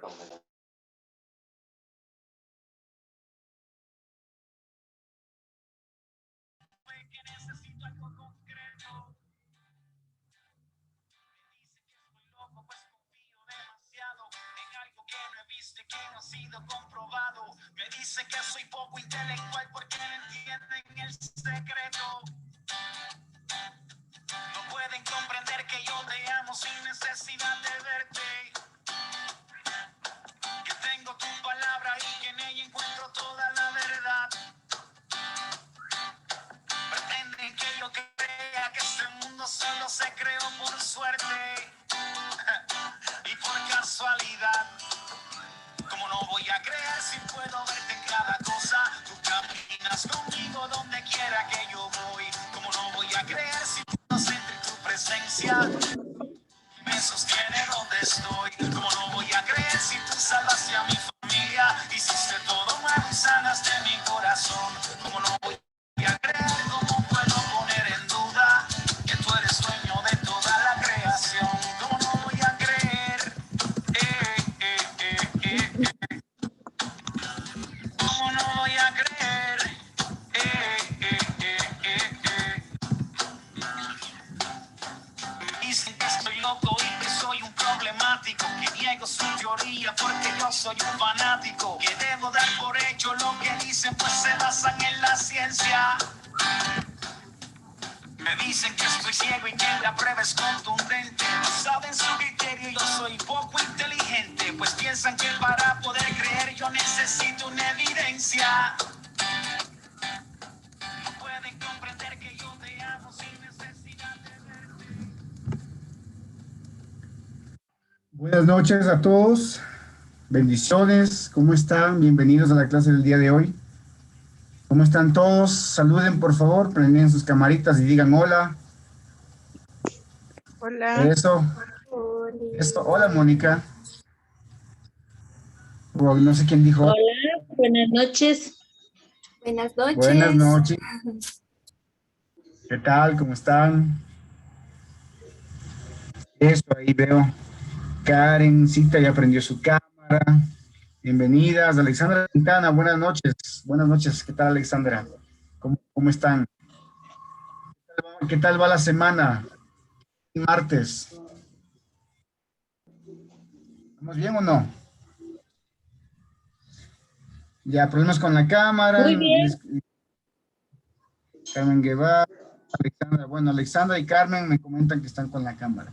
Que necesito algo concreto. Loco, pues confío demasiado en algo que no he visto y que no ha sido comprobado. Me dicen que soy poco intelectual porque no entienden el secreto. No pueden comprender que yo te amo sin necesidad de verte. Que tengo tu palabra y que en ella encuentro toda la verdad. Pretenden que yo crea que este mundo solo se creó por suerte y por casualidad. Como no voy a creer si puedo verte en cada cosa? Tú caminas conmigo donde quiera que yo voy. Como no voy a creer si puedo sentir tu presencia? Me sostiene donde estoy. Como no voy a creer si tú salvaste a mi familia? Hiciste todo nuevo y sanaste mi corazón. Como no voy a creer, ¿cómo puedo poner en duda que tú eres dueño de toda la creación? Como no voy a creer, ¿cómo no voy a creer? Dicen que estoy loco y que soy un problemático, que niego su teoría porque yo soy un fanático, que debo dar por hecho lo que dicen pues se basan en la ciencia. Me dicen que estoy ciego y que la prueba es contundente. No saben su criterio, yo soy poco inteligente, pues piensan que para poder creer yo necesito una evidencia. No pueden comprender que yo te amo sin necesidad de verte. Buenas noches a todos, bendiciones, ¿cómo están? Bienvenidos a la clase del día de hoy. ¿Cómo están todos? Saluden por favor, prenden sus camaritas y digan hola. Hola. Eso, eso, hola Mónica. O no sé quién dijo. Hola, buenas noches. Buenas noches. Buenas noches. ¿Qué tal? ¿Cómo están? Eso, ahí veo. Karencita ya prendió su cámara. Bienvenidas, Alexandra Quintana, buenas noches. Buenas noches, ¿qué tal Alexandra? ¿Cómo están? ¿Qué tal va la semana? Martes. ¿Estamos bien o no? Ya, problemas con la cámara. Muy bien. Carmen Guevara, Alexandra. Bueno, Alexandra y Carmen me comentan que están con la cámara,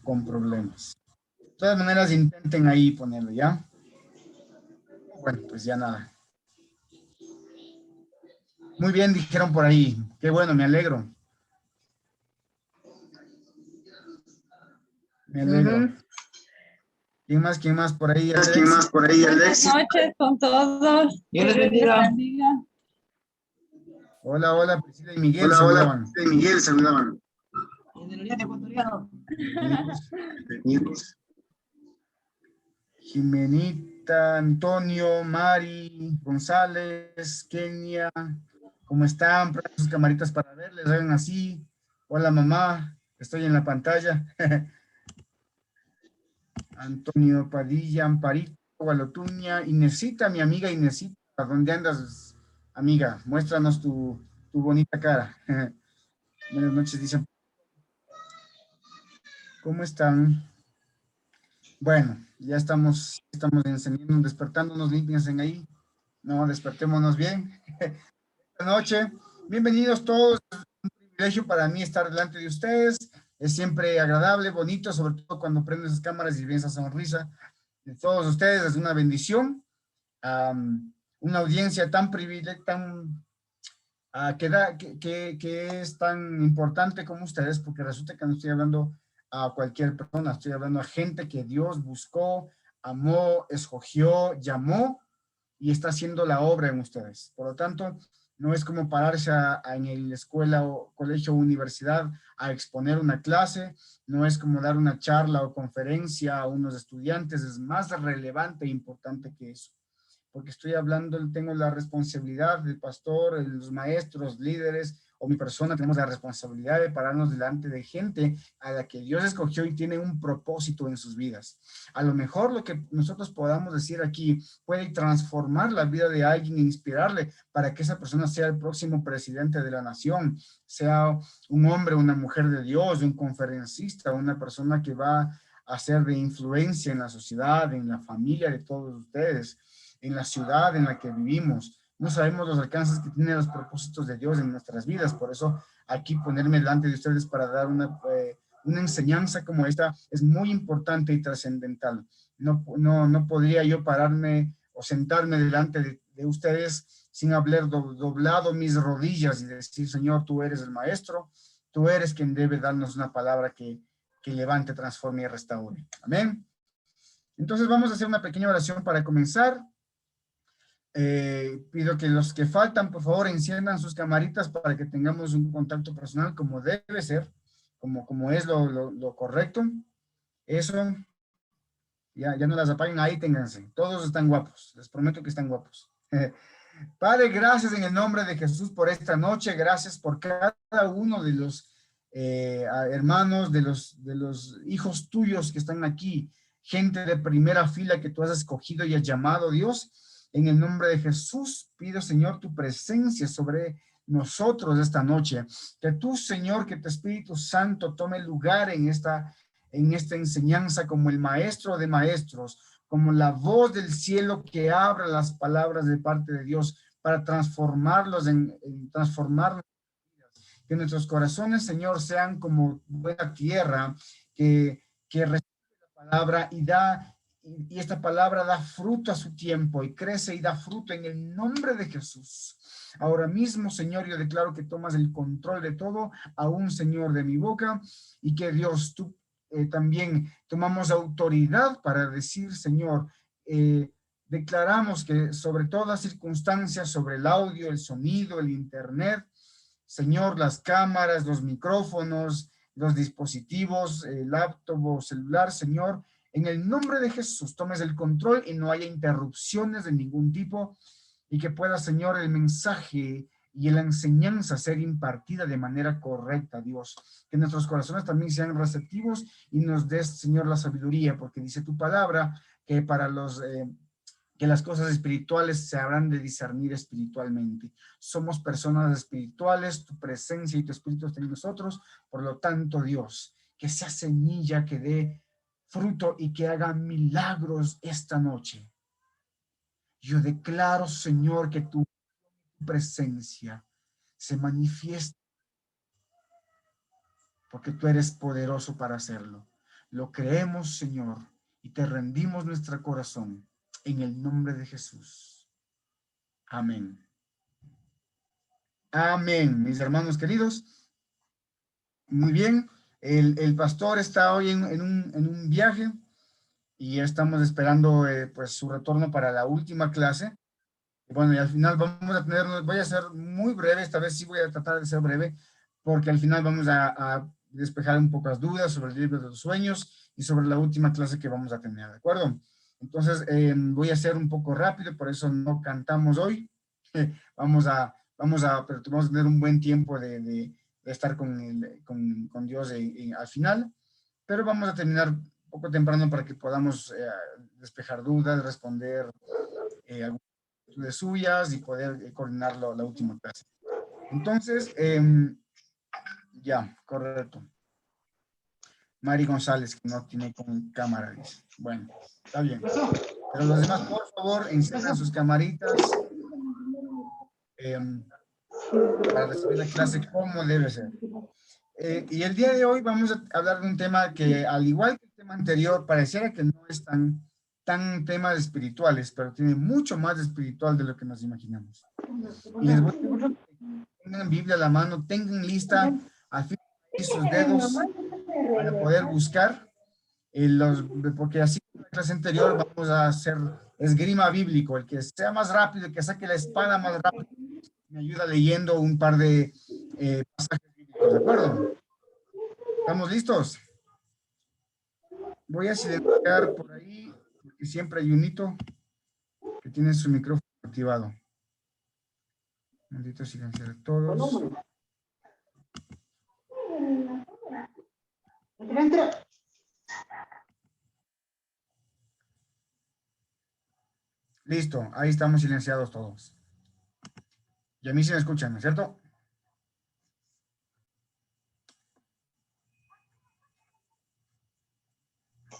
con problemas. De todas maneras, intenten ahí ponerlo, ¿ya? Bueno, pues ya nada. Muy bien, dijeron por ahí. Qué bueno, me alegro. Me alegro. ¿Quién más por ahí? ¿Quién más por ahí? Buenas noches con todos. Dios les bendiga. Hola, Priscila y Miguel Hola, saludaban. Miguel saludaban. Jimenita, Antonio, Mari, González, Kenia, ¿cómo están? Prendan sus camaritas para verles, hagan así. Hola mamá, estoy en la pantalla. Antonio Padilla, Amparito, Gualotuña, Inesita, mi amiga Inesita, ¿dónde andas, amiga? Muéstranos tu bonita cara. Buenas noches, dicen. ¿Cómo están? Bueno, ya estamos encendiendo, despertándonos, límpiense ahí. No, despertémonos bien. Buenas noches, bienvenidos todos. Es un privilegio para mí estar delante de ustedes. Es siempre agradable, bonito, sobre todo cuando prenden sus cámaras y ven esa sonrisa de todos ustedes. Es una bendición. Una audiencia tan que es tan importante como ustedes, porque resulta que no estoy hablando a cualquier persona, estoy hablando a gente que Dios buscó, amó, escogió, llamó y está haciendo la obra en ustedes. Por lo tanto, no es como pararse en la escuela o colegio o universidad a exponer una clase, no es como dar una charla o conferencia a unos estudiantes, es más relevante e importante que eso. Porque estoy hablando, tengo la responsabilidad del pastor, los maestros, líderes, o mi persona tenemos la responsabilidad de pararnos delante de gente a la que Dios escogió y tiene un propósito en sus vidas. A lo mejor lo que nosotros podamos decir aquí puede transformar la vida de alguien e inspirarle para que esa persona sea el próximo presidente de la nación, sea un hombre o una mujer de Dios, un conferencista, una persona que va a ser de influencia en la sociedad, en la familia de todos ustedes, en la ciudad en la que vivimos. No sabemos los alcances que tienen los propósitos de Dios en nuestras vidas, por eso aquí ponerme delante de ustedes para dar una enseñanza como esta es muy importante y trascendental. No podría yo pararme o sentarme delante de ustedes sin haber doblado mis rodillas y decir, Señor, tú eres el maestro, tú eres quien debe darnos una palabra que levante, transforme y restaure. Amén. Entonces vamos a hacer una pequeña oración para comenzar. Pido que los que faltan, por favor, enciendan sus camaritas para que tengamos un contacto personal como debe ser, como es lo correcto. Eso, ya no las apaguen ahí, ténganse. Todos están guapos, les prometo que están guapos. Padre, gracias en el nombre de Jesús por esta noche, gracias por cada uno de los hermanos, de los hijos tuyos que están aquí, gente de primera fila que tú has escogido y has llamado, Dios. En el nombre de Jesús, pido, Señor, tu presencia sobre nosotros esta noche. Que tú, Señor, que tu Espíritu Santo tome lugar en esta enseñanza como el maestro de maestros, como la voz del cielo que abra las palabras de parte de Dios para transformarlos transformarlos. Que nuestros corazones, Señor, sean como buena tierra que recibe la palabra y esta palabra da fruto a su tiempo y crece y da fruto en el nombre de Jesús. Ahora mismo, Señor, yo declaro que tomas el control de todo, aún, Señor, de mi boca, y que Dios, tú también tomamos autoridad para decir, Señor, declaramos que sobre todas circunstancias, sobre el audio, el sonido, el internet, Señor, las cámaras, los micrófonos, los dispositivos, el laptop o celular, Señor, en el nombre de Jesús, tomes el control y no haya interrupciones de ningún tipo y que pueda, Señor, el mensaje y la enseñanza ser impartida de manera correcta, Dios. Que nuestros corazones también sean receptivos y nos des, Señor, la sabiduría, porque dice tu palabra que para que las cosas espirituales se habrán de discernir espiritualmente. Somos personas espirituales, tu presencia y tu espíritu están en nosotros, por lo tanto, Dios, que sea semilla que dé fruto y que haga milagros esta noche. Yo declaro, Señor, que tu presencia se manifiesta porque tú eres poderoso para hacerlo. Lo creemos, Señor, y te rendimos nuestro corazón en el nombre de Jesús. Amén. Amén, mis hermanos queridos. Muy bien, el pastor está hoy en un viaje y estamos esperando pues su retorno para la última clase. Bueno, y al final vamos a tener, voy a ser muy breve, esta vez sí voy a tratar de ser breve, porque al final vamos a despejar un poco las dudas sobre el libro de los sueños y sobre la última clase que vamos a tener, ¿de acuerdo? Entonces, voy a ser un poco rápido, por eso no cantamos hoy. Pero vamos a tener un buen tiempo de estar con Dios al final, pero vamos a terminar un poco temprano para que podamos despejar dudas, responder algunas de suyas y poder coordinar la última clase. Entonces, ya, correcto. Mari González, que no tiene con cámara, dice. Bueno, está bien. Pero los demás, por favor, enciendan sus camaritas para recibir la clase como debe ser. Y el día de hoy vamos a hablar de un tema que, al igual que el tema anterior, pareciera que no es tan temas espirituales, pero tiene mucho más de espiritual de lo que nos imaginamos. Y les voy a pedir que tengan Biblia a la mano, tengan lista, afilen sus dedos para poder buscar, porque así en la clase anterior vamos a hacer esgrima bíblico, el que sea más rápido, el que saque la espada más rápido, me ayuda leyendo un par de pasajes bíblicos, ¿de acuerdo? ¿Estamos listos? Voy a silenciar por ahí, porque siempre hay un hito que tiene su micrófono activado. Maldito silenciar a todos. Listo, ahí estamos silenciados todos. Y a mí sí me escuchan, ¿no es cierto?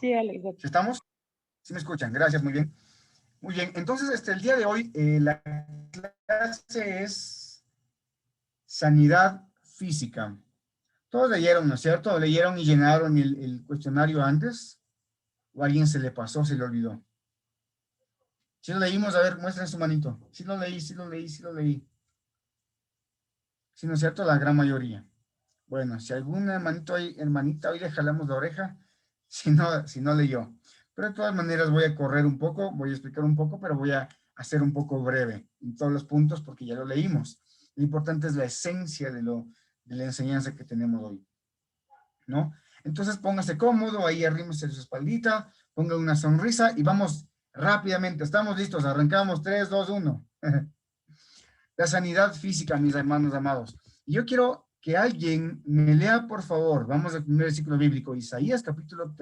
Sí, Alex. ¿Sí estamos? Sí me escuchan, gracias, muy bien. Muy bien, entonces el día de hoy la clase es sanidad física. Todos leyeron, ¿no es cierto? Leyeron y llenaron el cuestionario antes. ¿O a alguien se le pasó, se le olvidó? Si lo leímos, a ver, muestren su manito. Sí lo leí, sí lo leí, sí lo leí. Sí, ¿no es cierto? La gran mayoría. Bueno, si alguna hermanita, hoy le jalamos la oreja, si no leyó. Pero de todas maneras voy a correr un poco, voy a explicar un poco, pero voy a hacer un poco breve en todos los puntos porque ya lo leímos. Lo importante es la esencia de la enseñanza que tenemos hoy, ¿no? Entonces póngase cómodo, ahí arrímese su espaldita, ponga una sonrisa y vamos rápidamente. ¿Estamos listos? Arrancamos. 3, 2, 1. La sanidad física, mis hermanos amados. Y yo quiero que alguien me lea, por favor, vamos al primer versículo bíblico, Isaías capítulo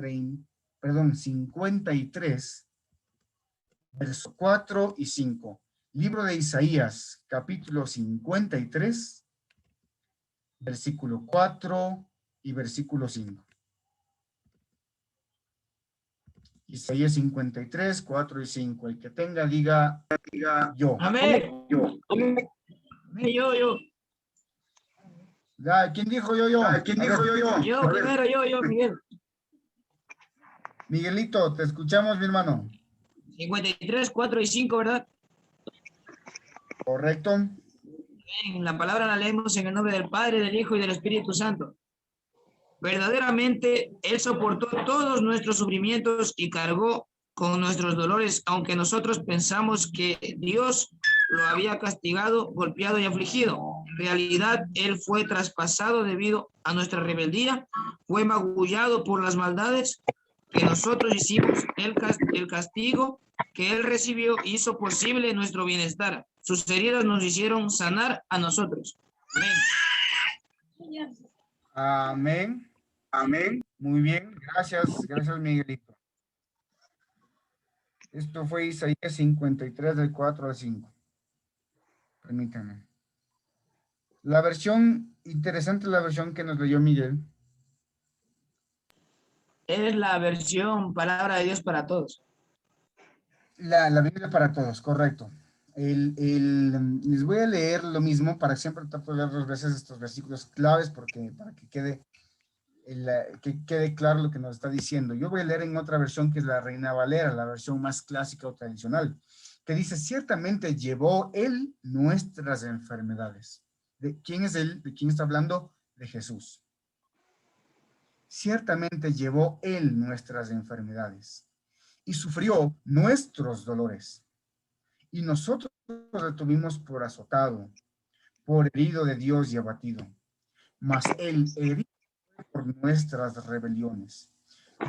53, versos 4 y 5. Libro de Isaías, capítulo 53, versículo 4 y versículo 5. Isaías 53, 4 y 5. El que tenga, diga yo. Amén. Yo. Amén, yo. ¿Quién dijo yo? ¿Quién A dijo ver, yo? Yo A ver, primero, yo, Miguel. Miguelito, te escuchamos, mi hermano. 53, 4 y 5, ¿verdad? ¿Correcto? Bien, la palabra la leemos en el nombre del Padre, del Hijo y del Espíritu Santo. Verdaderamente, Él soportó todos nuestros sufrimientos y cargó con nuestros dolores, aunque nosotros pensamos que Dios lo había castigado, golpeado y afligido. En realidad, Él fue traspasado debido a nuestra rebeldía, fue magullado por las maldades que nosotros hicimos. El castigo que Él recibió hizo posible nuestro bienestar. Sus heridas nos hicieron sanar a nosotros. Amén. Amén. amén. Muy bien, gracias Miguelito. Esto fue Isaías 53 del 4 al 5. Permítanme. La versión, interesante la versión que nos leyó Miguel. Es la versión Palabra de Dios para todos. La Biblia para todos, correcto. Les voy a leer lo mismo para siempre tratar de leer 2 veces estos versículos claves porque para que quede claro lo que nos está diciendo. Yo voy a leer en otra versión que es la Reina Valera, la versión más clásica o tradicional, que dice, ciertamente llevó Él nuestras enfermedades. ¿De quién es Él? ¿De quién está hablando? De Jesús. Ciertamente llevó Él nuestras enfermedades y sufrió nuestros dolores. Y nosotros lo tuvimos por azotado, por herido de Dios y abatido. Mas Él herido por nuestras rebeliones,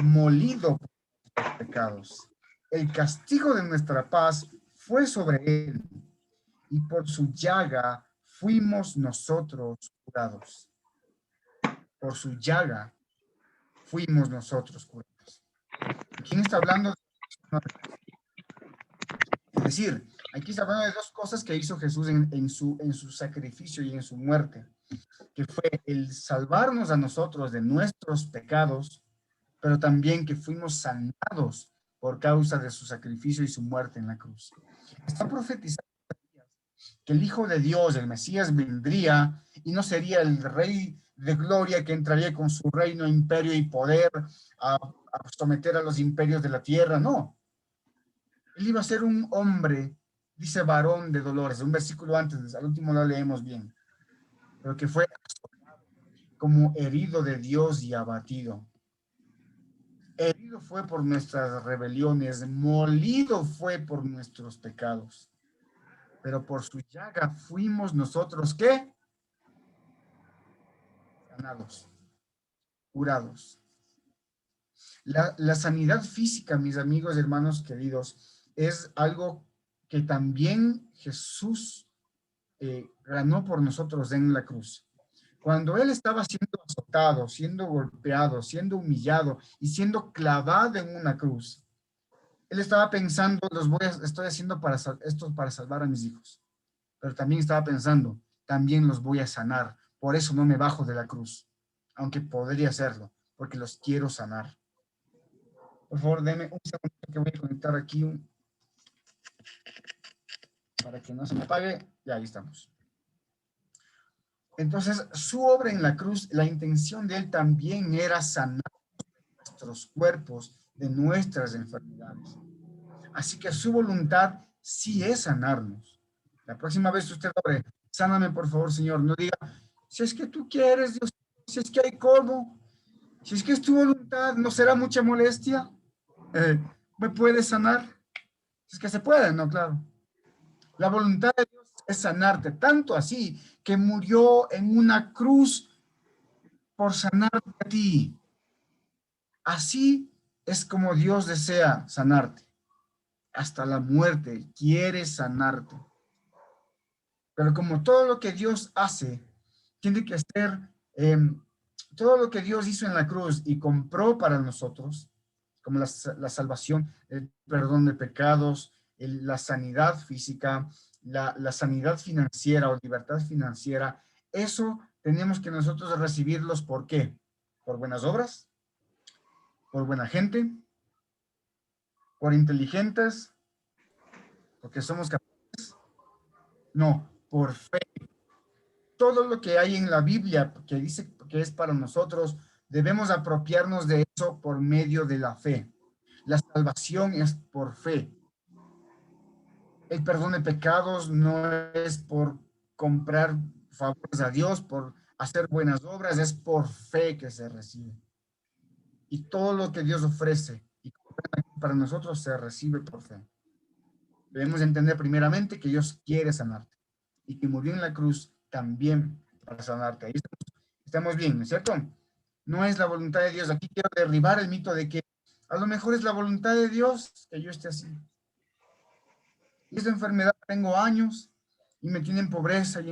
molido por nuestros pecados. El castigo de nuestra paz fue sobre Él, y por su llaga fuimos nosotros curados. Por su llaga fuimos nosotros curados. ¿Quién está hablando? Es decir, aquí está hablando de 2 cosas que hizo Jesús en su sacrificio y en su muerte, que fue el salvarnos a nosotros de nuestros pecados, pero también que fuimos sanados por causa de su sacrificio y su muerte en la cruz. Está profetizando que el Hijo de Dios, el Mesías, vendría y no sería el Rey de gloria que entraría con su reino, imperio y poder a someter a los imperios de la tierra, no. Él iba a ser un hombre, dice varón de dolores, un versículo antes, al último lo leemos bien, pero que fue como herido de Dios y abatido. Herido fue por nuestras rebeliones, molido fue por nuestros pecados. Pero por su llaga fuimos nosotros, ¿qué? Sanados, curados. La sanidad física, mis amigos, hermanos queridos, es algo que también Jesús ganó por nosotros en la cruz. Cuando él estaba siendo azotado, siendo golpeado, siendo humillado y siendo clavado en una cruz, él estaba pensando, estoy haciendo esto para salvar a mis hijos. Pero también estaba pensando, también los voy a sanar. Por eso no me bajo de la cruz, aunque podría hacerlo, porque los quiero sanar. Por favor, denme un segundo que voy a conectar aquí para que no se me apague. Ya, ahí estamos. Entonces, su obra en la cruz, la intención de él también era sanar nuestros cuerpos de nuestras enfermedades. Así que su voluntad sí es sanarnos. La próxima vez usted ore, sáname por favor, Señor. No diga, si es que tú quieres, Dios, si es que hay cómo, si es que es tu voluntad, ¿no será mucha molestia? ¿Me puedes sanar? Si es que se puede, ¿no? Claro. La voluntad de Dios es sanarte, tanto así que murió en una cruz por sanarte a ti. Así es como Dios desea sanarte. Hasta la muerte quiere sanarte. Pero como todo lo que Dios hace, tiene que ser, todo lo que Dios hizo en la cruz y compró para nosotros, como la salvación, el perdón de pecados, la sanidad física, la sanidad financiera o libertad financiera, eso tenemos que nosotros recibirlos. ¿Por qué? ¿Por buenas obras? ¿Por buena gente? ¿Por inteligentes? ¿Porque somos capaces? No, por fe. Todo lo que hay en la Biblia que dice que es para nosotros, debemos apropiarnos de eso por medio de la fe. La salvación es por fe. El perdón de pecados no es por comprar favores a Dios, por hacer buenas obras, es por fe que se recibe. Y todo lo que Dios ofrece y para nosotros se recibe por fe. Debemos entender primeramente que Dios quiere sanarte y que murió en la cruz también para sanarte. Ahí estamos bien, ¿no es cierto? No es la voluntad de Dios. Aquí quiero derribar el mito de que a lo mejor es la voluntad de Dios que yo esté así. Y esta enfermedad tengo años y me tiene en pobreza y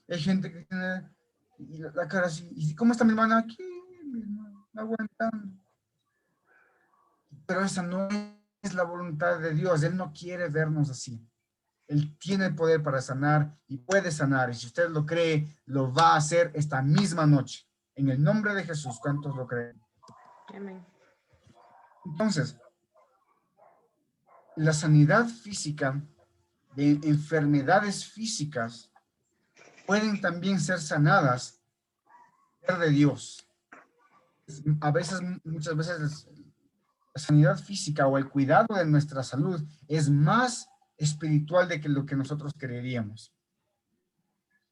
hay gente que tiene la cara así. ¿Y cómo está mi hermana? Aquí, mi hermano, aguantando. Pero esa no es la voluntad de Dios. Él no quiere vernos así. Él tiene el poder para sanar y puede sanar. Y si usted lo cree, lo va a hacer esta misma noche. En el nombre de Jesús, ¿cuántos lo creen? Amén. Entonces, la sanidad física de enfermedades físicas pueden también ser sanadas de Dios. A veces, muchas veces, la sanidad física o el cuidado de nuestra salud es más espiritual de que lo que nosotros creeríamos,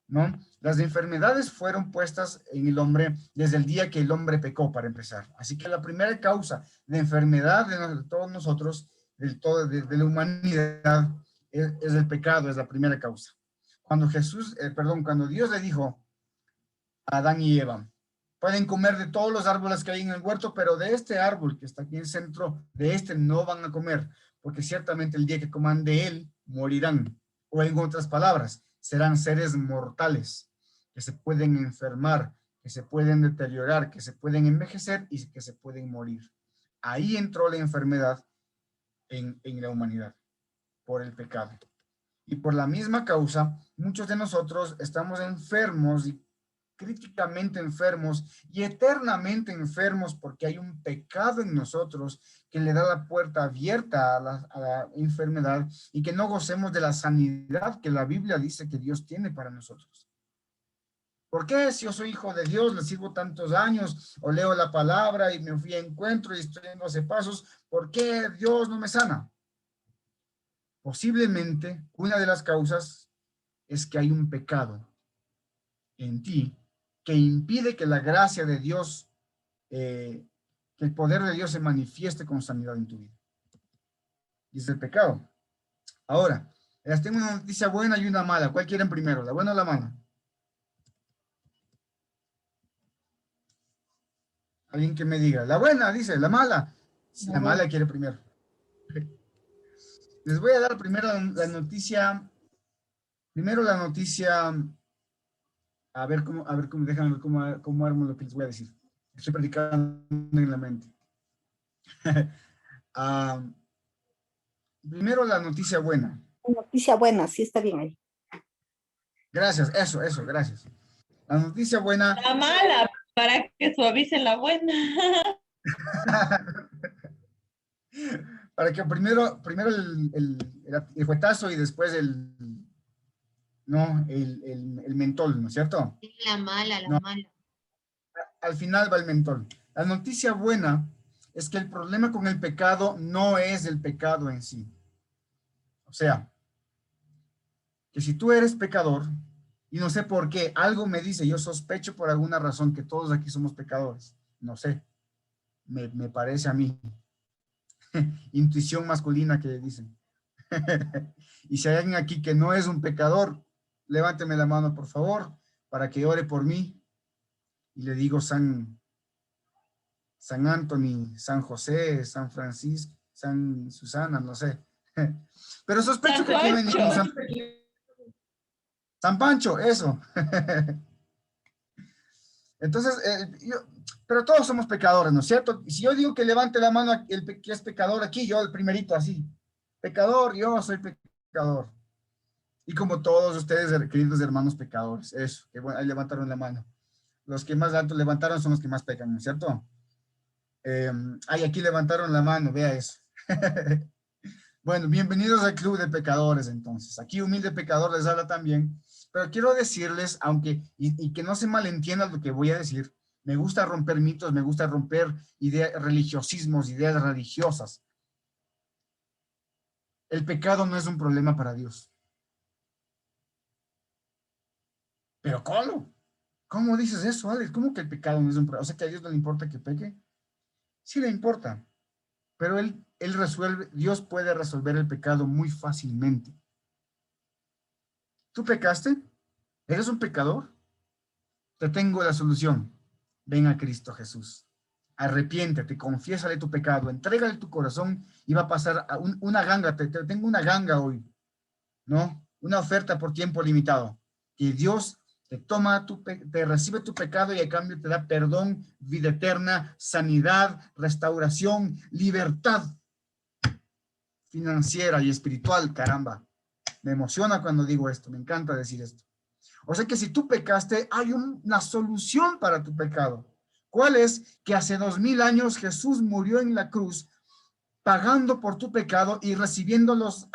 ¿no? Las enfermedades fueron puestas en el hombre desde el día que el hombre pecó, para empezar. Así que la primera causa de enfermedad de todos nosotros, de la humanidad, es el pecado, es la primera causa. Cuando cuando Dios le dijo a Adán y Eva, pueden comer de todos los árboles que hay en el huerto, pero de este árbol que está aquí en el centro, de este no van a comer, porque ciertamente el día que coman de él, morirán. O en otras palabras, serán seres mortales, que se pueden enfermar, que se pueden deteriorar, que se pueden envejecer y que se pueden morir. Ahí entró la enfermedad en la humanidad, por el pecado. Y por la misma causa, muchos de nosotros estamos enfermos y críticamente enfermos y eternamente enfermos porque hay un pecado en nosotros que le da la puerta abierta a la enfermedad y que no gocemos de la sanidad que la Biblia dice que Dios tiene para nosotros. ¿Por qué? Si yo soy hijo de Dios, le sirvo tantos años, o leo la palabra y me fui a encuentro y estoy en 12 pasos, ¿por qué Dios no me sana? Posiblemente una de las causas es que hay un pecado en ti que impide que la gracia de Dios, que el poder de Dios se manifieste con sanidad en tu vida. Y es el pecado. Ahora, les tengo una noticia buena y una mala. ¿Cuál quieren primero, la buena o la mala? Alguien que me diga, la buena, dice, la mala. Si la mala quiere primero. Les voy a dar primero la noticia déjame ver cómo armo lo que les voy a decir. Estoy predicando en la mente. Primero la noticia buena. Noticia buena, sí está bien ahí. Gracias, eso, gracias. La noticia buena. La mala, para que suavicen la buena. Para que primero el fuetazo y después el mentol, ¿no es cierto? La mala, No. Al final va el mentol. La noticia buena es que el problema con el pecado no es el pecado en sí. O sea, que si tú eres pecador, y no sé por qué, algo me dice, yo sospecho por alguna razón que todos aquí somos pecadores. No sé, me parece a mí. Intuición masculina que dicen. Y si hay alguien aquí que no es un pecador, levánteme la mano, por favor, para que ore por mí. Y le digo San Anthony, San José, San Francisco, San Susana, no sé. Pero sospecho que aquí no hay ningún San Pancho, eso. Entonces, pero todos somos pecadores, ¿no es cierto? Y si yo digo que levante la mano el que es pecador aquí, yo el primerito así. Pecador, yo soy pecador. Y como todos ustedes, queridos hermanos pecadores, eso, que bueno, ahí levantaron la mano. Los que más alto levantaron son los que más pecan, ¿no es cierto? Aquí levantaron la mano, vea eso. Bueno, bienvenidos al club de pecadores entonces. Aquí humilde pecador les habla también, pero quiero decirles, aunque, y que no se malentienda lo que voy a decir, me gusta romper mitos, me gusta romper ideas, religiosismos, ideas religiosas. El pecado no es un problema para Dios. ¿Pero cómo? ¿Cómo dices eso, Alex? ¿Cómo que el pecado no es un problema? O sea, que a Dios no le importa que peque. Sí le importa, pero él resuelve, Dios puede resolver el pecado muy fácilmente. ¿Tú pecaste? ¿Eres un pecador? Te tengo la solución. Ven a Cristo Jesús. Arrepiéntete, confiésale tu pecado, entrégale tu corazón y va a pasar a una ganga. Te tengo una ganga hoy, ¿no? Una oferta por tiempo limitado. Que Dios te recibe tu pecado y a cambio te da perdón, vida eterna, sanidad, restauración, libertad financiera y espiritual, caramba. Me emociona cuando digo esto, me encanta decir esto. O sea que si tú pecaste, hay una solución para tu pecado. ¿Cuál es? Que hace 2000 años Jesús murió en la cruz pagando por tu pecado y recibiendo los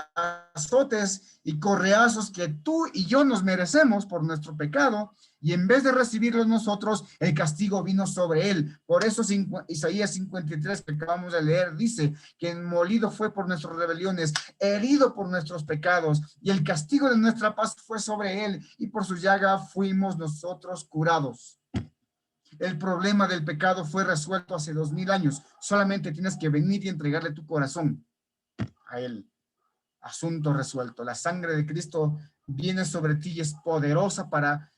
azotes y correazos que tú y yo nos merecemos por nuestro pecado, y en vez de recibirlos nosotros, el castigo vino sobre él. Por eso Isaías 53 que acabamos de leer dice que molido fue por nuestras rebeliones, herido por nuestros pecados, y el castigo de nuestra paz fue sobre él, y por su llaga fuimos nosotros curados. El problema del pecado fue resuelto hace 2000 años. Solamente tienes que venir y entregarle tu corazón a él. Asunto resuelto. La sangre de Cristo viene sobre ti y es poderosa para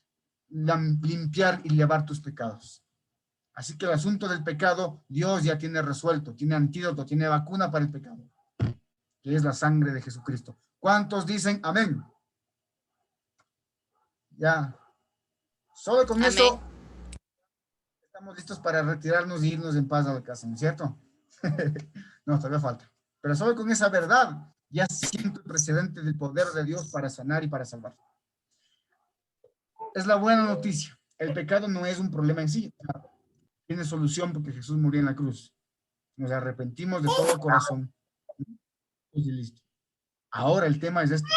limpiar y llevar tus pecados. Así que el asunto del pecado, Dios ya tiene resuelto, tiene antídoto, tiene vacuna para el pecado, que es la sangre de Jesucristo. ¿Cuántos dicen amén? Ya. Solo con eso estamos listos para retirarnos y irnos en paz a la casa, ¿no es cierto? No, todavía falta. Pero solo con esa verdad ya siento el precedente del poder de Dios para sanar y para salvar. Es la buena noticia. El pecado no es un problema en sí. Tiene solución porque Jesús murió en la cruz. Nos arrepentimos de todo corazón. Y listo. Ahora el tema es este.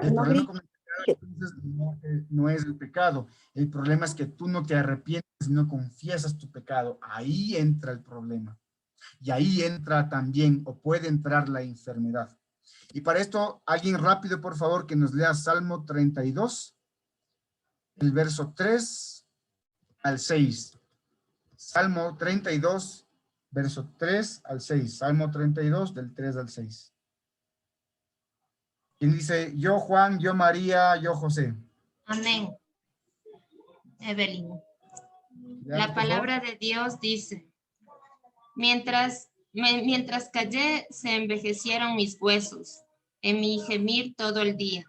El problema con el pecado entonces, no es el pecado. El problema es que tú no te arrepientes, no confiesas tu pecado. Ahí entra el problema. Y ahí entra también, o puede entrar la enfermedad. Y para esto, alguien rápido, por favor, que nos lea Salmo 32, el verso 3 al 6. Salmo 32, verso 3 al 6. Salmo 32, del 3 al 6. ¿Quién dice? Yo Juan, yo María, yo José. Amén. Evelyn. ¿Ya, La palabra de Dios dice: mientras callé, se envejecieron mis huesos en mi gemir todo el día,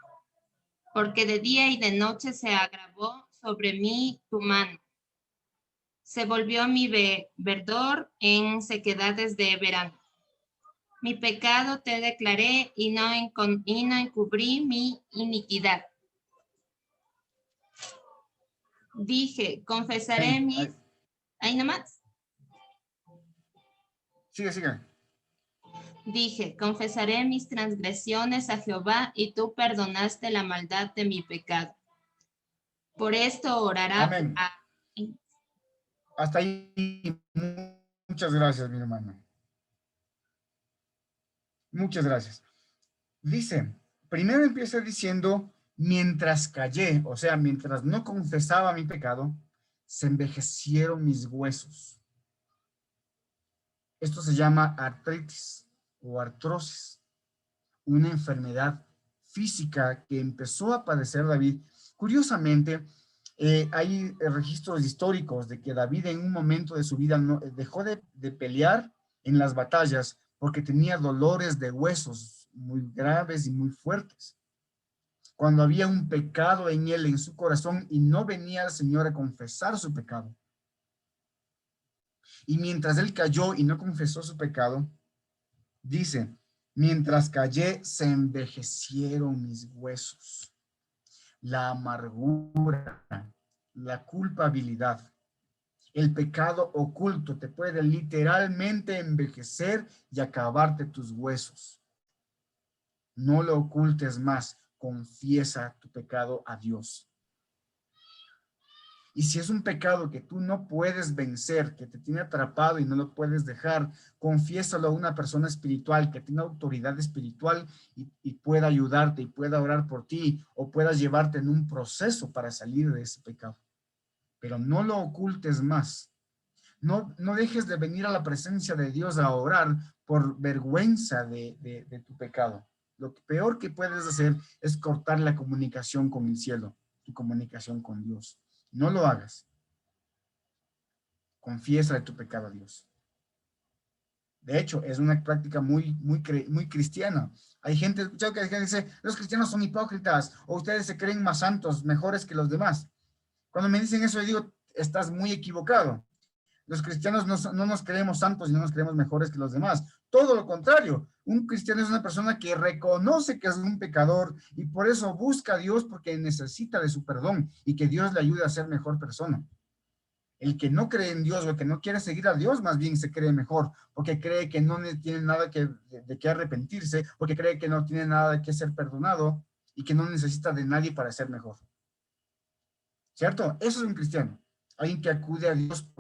porque de día y de noche se agravó sobre mí tu mano. Se volvió mi verdor en sequedades de verano. Mi pecado te declaré y no encubrí mi iniquidad. Dije, confesaré mis... Ahí nomás. Sigue. Dije, confesaré mis transgresiones a Jehová y tú perdonaste la maldad de mi pecado. Por esto orará. Amén. Hasta ahí. Muchas gracias, mi hermano. Muchas gracias. Dice, primero empieza diciendo, mientras callé, o sea, mientras no confesaba mi pecado, se envejecieron mis huesos. Esto se llama artritis o artrosis, una enfermedad física que empezó a padecer David. Curiosamente, hay registros históricos de que David en un momento de su vida dejó de pelear en las batallas porque tenía dolores de huesos muy graves y muy fuertes. Cuando había un pecado en él, en su corazón, y no venía el Señor a confesar su pecado. Y mientras él cayó y no confesó su pecado, dice, mientras callé, se envejecieron mis huesos. La amargura, la culpabilidad, el pecado oculto te puede literalmente envejecer y acabarte tus huesos. No lo ocultes más, confiesa tu pecado a Dios. Y si es un pecado que tú no puedes vencer, que te tiene atrapado y no lo puedes dejar, confiésalo a una persona espiritual que tenga autoridad espiritual y pueda ayudarte y pueda orar por ti o pueda llevarte en un proceso para salir de ese pecado. Pero no lo ocultes más. No dejes de venir a la presencia de Dios a orar por vergüenza de tu pecado. Lo peor que puedes hacer es cortar la comunicación con el cielo, tu comunicación con Dios. No lo hagas. Confiesa tu pecado a Dios. De hecho, es una práctica muy cristiana. Hay gente, escuchado que dice, los cristianos son hipócritas, o ustedes se creen más santos, mejores que los demás. Cuando me dicen eso, yo digo, estás muy equivocado. Los cristianos no nos creemos santos y no nos creemos mejores que los demás. Todo lo contrario. Un cristiano es una persona que reconoce que es un pecador y por eso busca a Dios porque necesita de su perdón y que Dios le ayude a ser mejor persona. El que no cree en Dios o el que no quiere seguir a Dios más bien se cree mejor porque cree que no tiene nada de qué arrepentirse, porque cree que no tiene nada de qué ser perdonado y que no necesita de nadie para ser mejor. ¿Cierto? Eso es un cristiano. Alguien que acude a Dios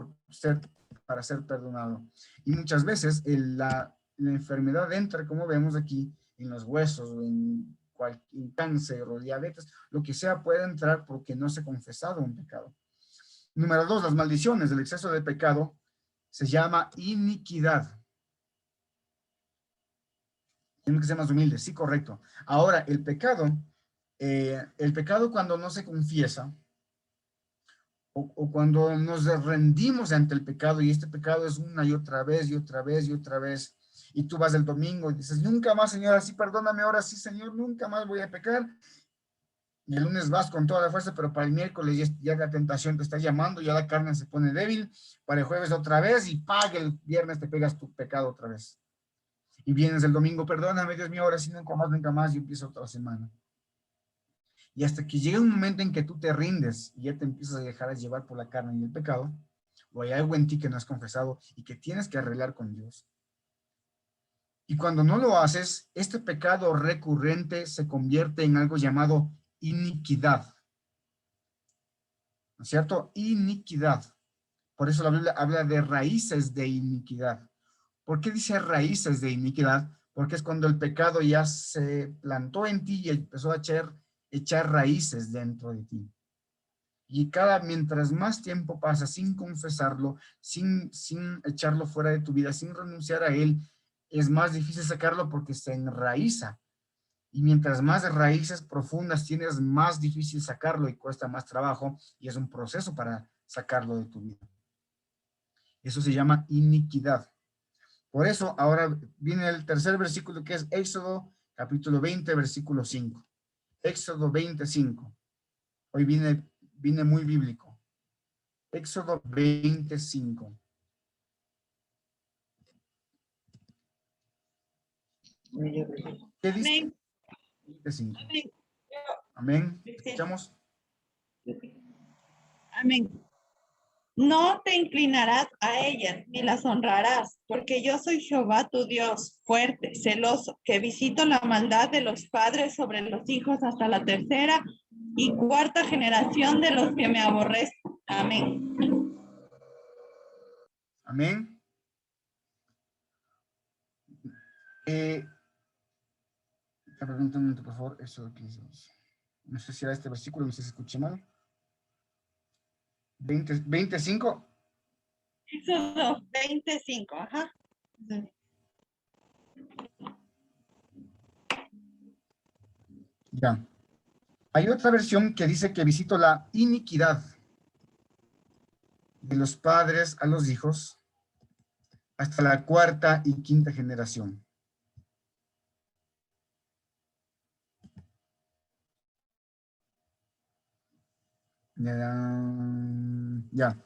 para ser perdonado. Y muchas veces la enfermedad entra, como vemos aquí, en los huesos o en cáncer o diabetes, lo que sea puede entrar porque no se ha confesado un pecado. Número 2, las maldiciones del exceso de pecado se llama iniquidad. Tenemos que ser más humildes, sí, correcto. Ahora, el pecado cuando no se confiesa, o cuando nos rendimos ante el pecado y este pecado es una y otra vez y otra vez y otra vez y tú vas el domingo y dices, nunca más, Señor, así perdóname, ahora sí, Señor, nunca más voy a pecar. Y el lunes vas con toda la fuerza, pero para el miércoles ya la tentación te está llamando, ya la carne se pone débil, para el jueves otra vez y el viernes te pegas tu pecado otra vez. Y vienes el domingo, perdóname, Dios mío, ahora sí, nunca más, y empieza otra semana. Y hasta que llega un momento en que tú te rindes y ya te empiezas a dejar llevar por la carne y el pecado, o hay algo en ti que no has confesado y que tienes que arreglar con Dios. Y cuando no lo haces, este pecado recurrente se convierte en algo llamado iniquidad. ¿No es cierto? Iniquidad. Por eso la Biblia habla de raíces de iniquidad. ¿Por qué dice raíces de iniquidad? Porque es cuando el pecado ya se plantó en ti y empezó a echar raíces dentro de ti. Y mientras más tiempo pasa sin confesarlo, sin echarlo fuera de tu vida, sin renunciar a él, es más difícil sacarlo porque se enraiza. Y mientras más raíces profundas tienes, más difícil sacarlo y cuesta más trabajo y es un proceso para sacarlo de tu vida. Eso se llama iniquidad. Por eso ahora viene el tercer versículo que es Éxodo capítulo 20, versículo 5. Éxodo 25. Hoy viene vine muy bíblico. Éxodo 25. ¿Qué dice? Amén. 25. Amén. Amén. ¿Escuchamos? Amén. No te inclinarás a ellas ni las honrarás, porque yo soy Jehová tu Dios, fuerte, celoso, que visito la maldad de los padres sobre los hijos hasta la tercera y cuarta generación de los que me aborrecen. Amén. Amén. Te pregunto un momento, por favor. Eso que no sé si era este versículo, no sé si escuché mal. 25. Éxodo 25, ajá. Ya. Hay otra versión que dice que visito la iniquidad de los padres a los hijos hasta la cuarta y quinta generación. Ya.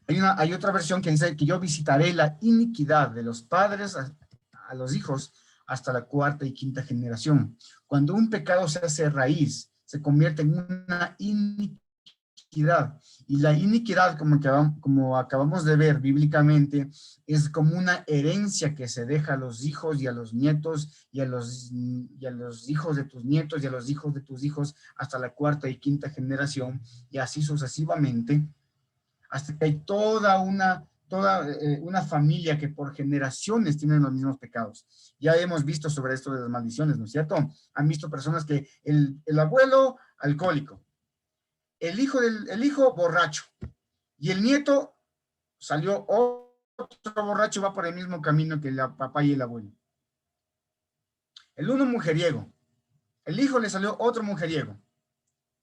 Hay otra versión que dice que yo visitaré la iniquidad de los padres a los hijos hasta la cuarta y quinta generación. Cuando un pecado se hace raíz, se convierte en una iniquidad. Y la iniquidad, como acabamos de ver bíblicamente, es como una herencia que se deja a los hijos y a los nietos y a los hijos de tus nietos y a los hijos de tus hijos hasta la cuarta y quinta generación, y así sucesivamente, hasta que hay toda una familia que por generaciones tienen los mismos pecados. Ya hemos visto sobre esto de las maldiciones, ¿no es cierto? Han visto personas que el abuelo alcohólico, el hijo borracho, y el nieto salió otro borracho, va por el mismo camino que el papá y el abuelo. El uno mujeriego, el hijo le salió otro mujeriego,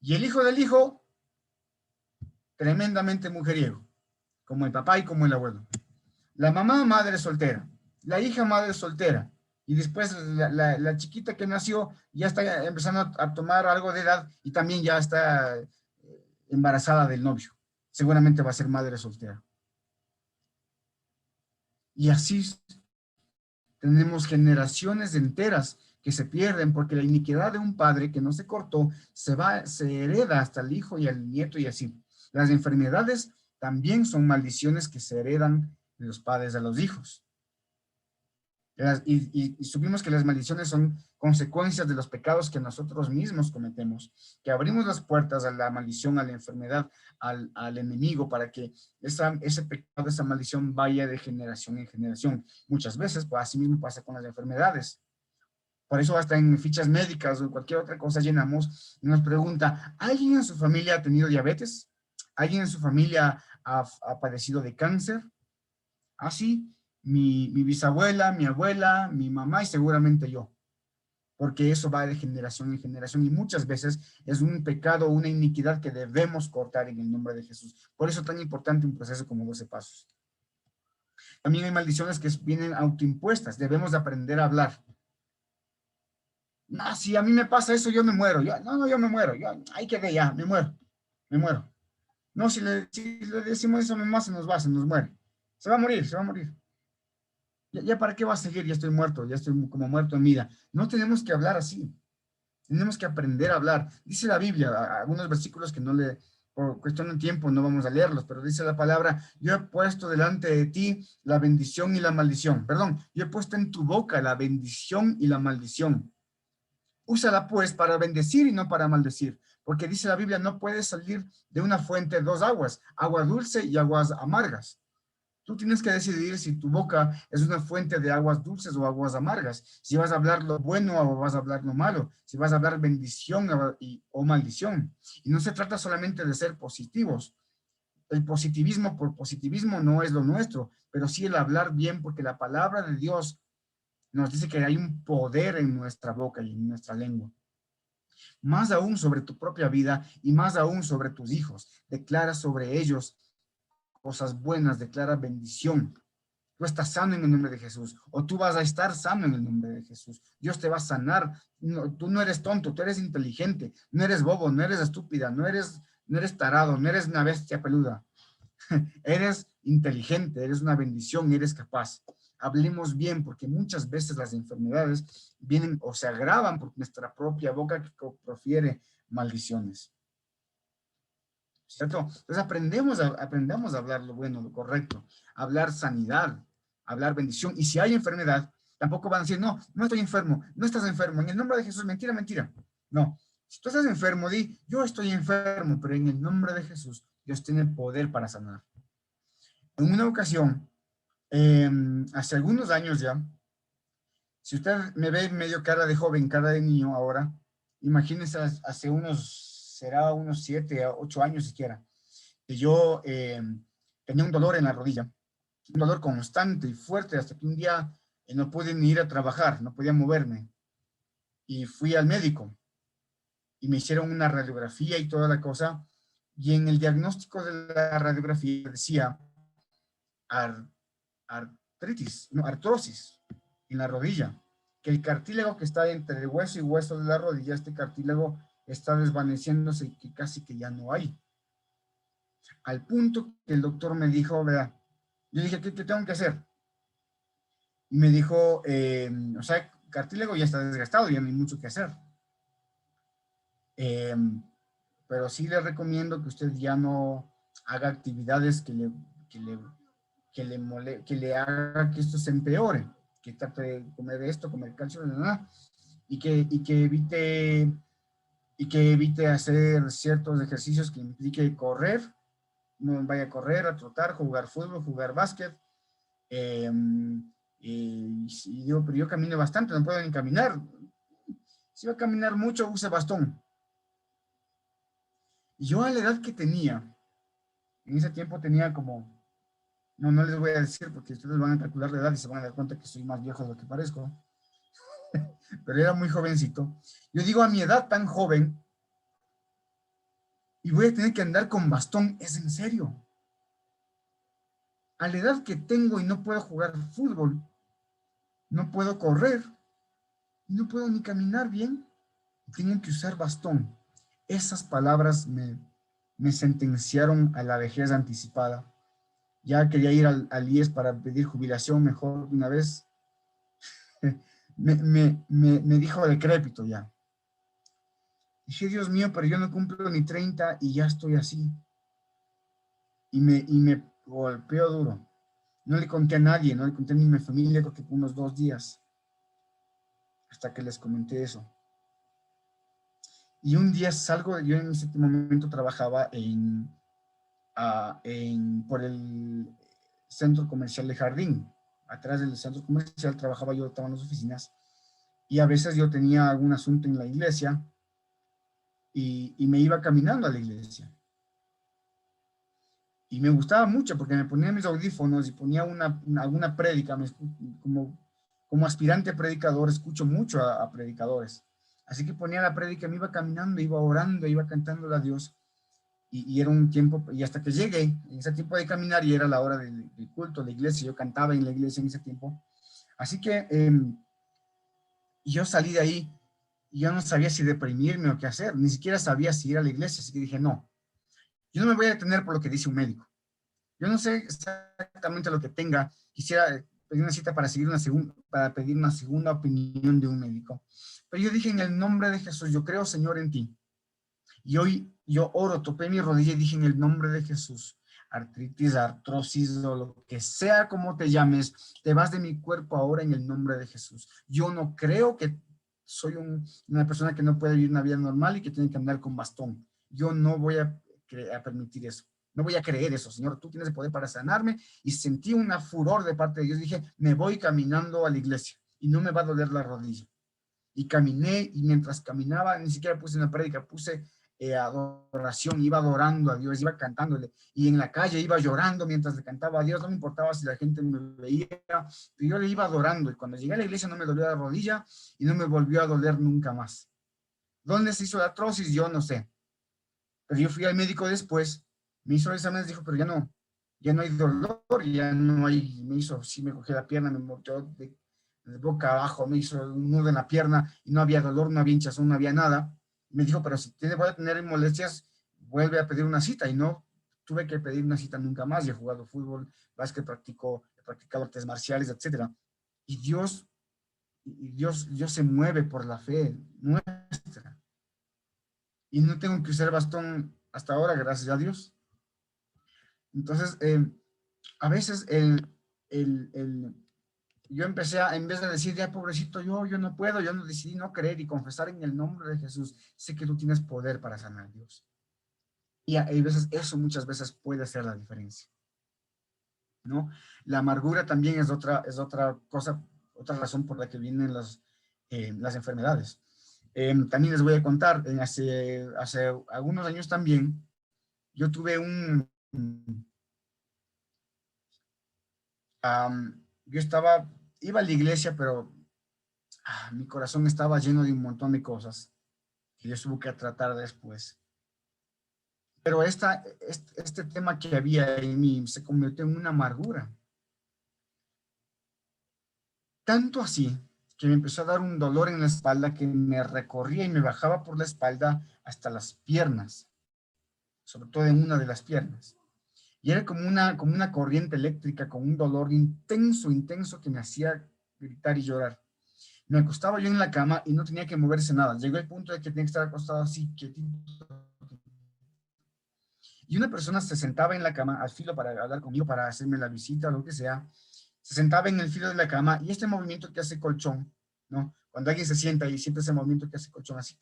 y el hijo del hijo tremendamente mujeriego, como el papá y como el abuelo. La mamá, madre soltera, la hija, madre soltera, y después la chiquita que nació ya está empezando a tomar algo de edad y también ya está embarazada del novio. Seguramente va a ser madre soltera. Y así tenemos generaciones enteras que se pierden porque la iniquidad de un padre que no se cortó se hereda hasta el hijo y el nieto y así. Las enfermedades también son maldiciones que se heredan de los padres a los hijos. Y supimos que las maldiciones son consecuencias de los pecados que nosotros mismos cometemos, que abrimos las puertas a la maldición, a la enfermedad, al enemigo, para que ese pecado, esa maldición vaya de generación en generación. Muchas veces, pues así mismo pasa con las enfermedades. Por eso hasta en fichas médicas o cualquier otra cosa llenamos y nos pregunta, ¿alguien en su familia ha tenido diabetes? ¿Alguien en su familia ha padecido de cáncer? Así, mi bisabuela, mi abuela, mi mamá y seguramente yo. Porque eso va de generación en generación y muchas veces es un pecado, una iniquidad que debemos cortar en el nombre de Jesús. Por eso es tan importante un proceso como 12 pasos. También hay maldiciones que vienen autoimpuestas. Debemos de aprender a hablar. No, si a mí me pasa eso, yo me muero. Yo me muero. Ahí quedé ya, me muero. No, si le decimos eso a mi mamá, se nos muere. Se va a morir. Ya para qué va a seguir, ya estoy muerto, ya estoy como muerto en vida. No tenemos que hablar así. Tenemos que aprender a hablar. Dice la Biblia, algunos versículos que por cuestión de tiempo no vamos a leerlos, pero dice la palabra, yo he puesto delante de ti la bendición y la maldición. Perdón, yo he puesto en tu boca la bendición y la maldición. Úsala pues para bendecir y no para maldecir, porque dice la Biblia, no puedes salir de una fuente dos aguas, agua dulce y aguas amargas. Tú tienes que decidir si tu boca es una fuente de aguas dulces o aguas amargas, si vas a hablar lo bueno o vas a hablar lo malo, si vas a hablar bendición o maldición. Y no se trata solamente de ser positivos. El positivismo por positivismo no es lo nuestro, pero sí el hablar bien, porque la palabra de Dios nos dice que hay un poder en nuestra boca y en nuestra lengua. Más aún sobre tu propia vida y más aún sobre tus hijos. Declara sobre ellos cosas buenas, declara bendición. Tú estás sano en el nombre de Jesús, o tú vas a estar sano en el nombre de Jesús. Dios te va a sanar. No, tú no eres tonto, tú eres inteligente, no eres bobo, no eres estúpida, no eres no eres tarado, no eres una bestia peluda. Eres inteligente, eres una bendición, eres capaz. Hablemos bien, porque muchas veces las enfermedades vienen o se agravan por nuestra propia boca que profiere maldiciones. ¿Cierto? Entonces aprendamos a hablar lo bueno, lo correcto, hablar sanidad, hablar bendición. Y si hay enfermedad, tampoco van a decir, no, no estoy enfermo, no estás enfermo. En el nombre de Jesús, mentira, mentira. No, si tú estás enfermo, di, yo estoy enfermo, pero en el nombre de Jesús, Dios tiene poder para sanar. En una ocasión, hace algunos años ya, si usted me ve medio cara de joven, cara de niño ahora, imagínese hace será unos 7 a 8 años siquiera, que yo tenía un dolor en la rodilla, un dolor constante y fuerte, hasta que un día no pude ni ir a trabajar, no podía moverme, y fui al médico, y me hicieron una radiografía y toda la cosa, y en el diagnóstico de la radiografía decía artrosis en la rodilla, que el cartílago que está entre el hueso y hueso de la rodilla, este cartílago está desvaneciéndose y que casi que ya no hay. Al punto que el doctor me dijo, ¿verdad? Yo dije, ¿qué tengo que hacer? Y me dijo, o sea, el cartílago ya está desgastado, ya no hay mucho que hacer. Pero sí le recomiendo que usted ya no haga actividades que le haga que esto se empeore, que trate de comer esto, comer calcio, y que evite hacer ciertos ejercicios que implique correr, no vaya a correr, a trotar, jugar fútbol, jugar básquet, y digo, pero yo camino bastante, no puedo ni caminar. Si va a caminar mucho, use bastón. Y yo a la edad que tenía, en ese tiempo tenía como, no les voy a decir porque ustedes van a calcular la edad y se van a dar cuenta que soy más viejo de lo que parezco, pero era muy jovencito. Yo digo, a mi edad tan joven, y voy a tener que andar con bastón, ¿es en serio? A la edad que tengo y no puedo jugar fútbol, no puedo correr, no puedo ni caminar bien, tengo que usar bastón. Esas palabras me sentenciaron a la vejez anticipada. Ya quería ir al IES para pedir jubilación mejor de una vez. me dijo decrépito ya. Dije, Dios mío, pero yo no cumplo ni 30 y ya estoy así. Y me golpeó duro. No le conté a nadie, no le conté ni a mi familia, creo que por unos 2 días. Hasta que les comenté eso. Y un día salgo, yo en ese momento trabajaba por el centro comercial de Jardín. Atrás del centro comercial trabajaba yo, estaba en las oficinas. Y a veces yo tenía algún asunto en la iglesia y me iba caminando a la iglesia. Y me gustaba mucho porque me ponía mis audífonos y ponía alguna prédica. Como aspirante a predicador, escucho mucho a predicadores. Así que ponía la prédica, me iba caminando, iba orando, iba cantando a Dios. Y era un tiempo, y hasta que llegué, en ese tiempo de caminar, y era la hora del culto, de la iglesia, yo cantaba en la iglesia en ese tiempo. Así que yo salí de ahí, y yo no sabía si deprimirme o qué hacer, ni siquiera sabía si ir a la iglesia, así que dije, no, yo no me voy a detener por lo que dice un médico. Yo no sé exactamente lo que tenga, quisiera pedir una cita para pedir una segunda opinión de un médico. Pero yo dije, en el nombre de Jesús, yo creo, Señor, en ti. Y hoy yo oro, topé mi rodilla y dije, en el nombre de Jesús, artritis, artrosis o lo que sea como te llames, te vas de mi cuerpo ahora en el nombre de Jesús. Yo no creo que soy una persona que no puede vivir una vida normal y que tiene que andar con bastón. Yo no voy a permitir eso. No voy a creer eso, Señor. Tú tienes el poder para sanarme. Y sentí una furor de parte de Dios. Dije, me voy caminando a la iglesia y no me va a doler la rodilla. Y caminé, y mientras caminaba, ni siquiera puse una prédica, puse adoración, iba adorando a Dios, iba cantándole, y en la calle iba llorando mientras le cantaba a Dios, no me importaba si la gente me veía, pero yo le iba adorando, y cuando llegué a la iglesia no me dolió la rodilla, y no me volvió a doler nunca más. ¿Dónde se hizo la artrosis? Yo no sé, pero yo fui al médico después, me hizo los exámenes, dijo, pero ya no hay dolor, ya no hay, sí me cogió la pierna, me mordió de boca abajo, me hizo un nudo en la pierna, y no había dolor, no había hinchazón, no había nada. Me dijo, pero si voy a tener molestias, vuelve a pedir una cita y no tuve que pedir una cita nunca más. Y he jugado fútbol, básquet, he practicado artes marciales, etcétera. Y Dios se mueve por la fe nuestra. Y no tengo que usar bastón hasta ahora, gracias a Dios. Entonces, a veces yo empecé a, en vez de decir, ya pobrecito, yo no puedo, yo no decidí no creer y confesar en el nombre de Jesús, sé que tú tienes poder para sanar, Dios. Y hay veces, eso muchas veces puede hacer la diferencia, ¿no? La amargura también es otra cosa, otra razón por la que vienen las enfermedades. También les voy a contar, hace algunos años también, yo tuve yo iba a la iglesia, pero mi corazón estaba lleno de un montón de cosas que yo tuve que tratar después. Pero este tema que había en mí se convirtió en una amargura. Tanto así que me empezó a dar un dolor en la espalda que me recorría y me bajaba por la espalda hasta las piernas, sobre todo en una de las piernas. Y era como una corriente eléctrica con un dolor intenso que me hacía gritar y llorar. Me acostaba yo en la cama y no tenía que moverse nada. Llegó el punto de que tenía que estar acostado así, quietito. Y una persona se sentaba en la cama al filo para hablar conmigo, para hacerme la visita o lo que sea. Se sentaba en el filo de la cama y este movimiento que hace colchón, ¿no? Cuando alguien se sienta y siente ese movimiento que hace colchón así.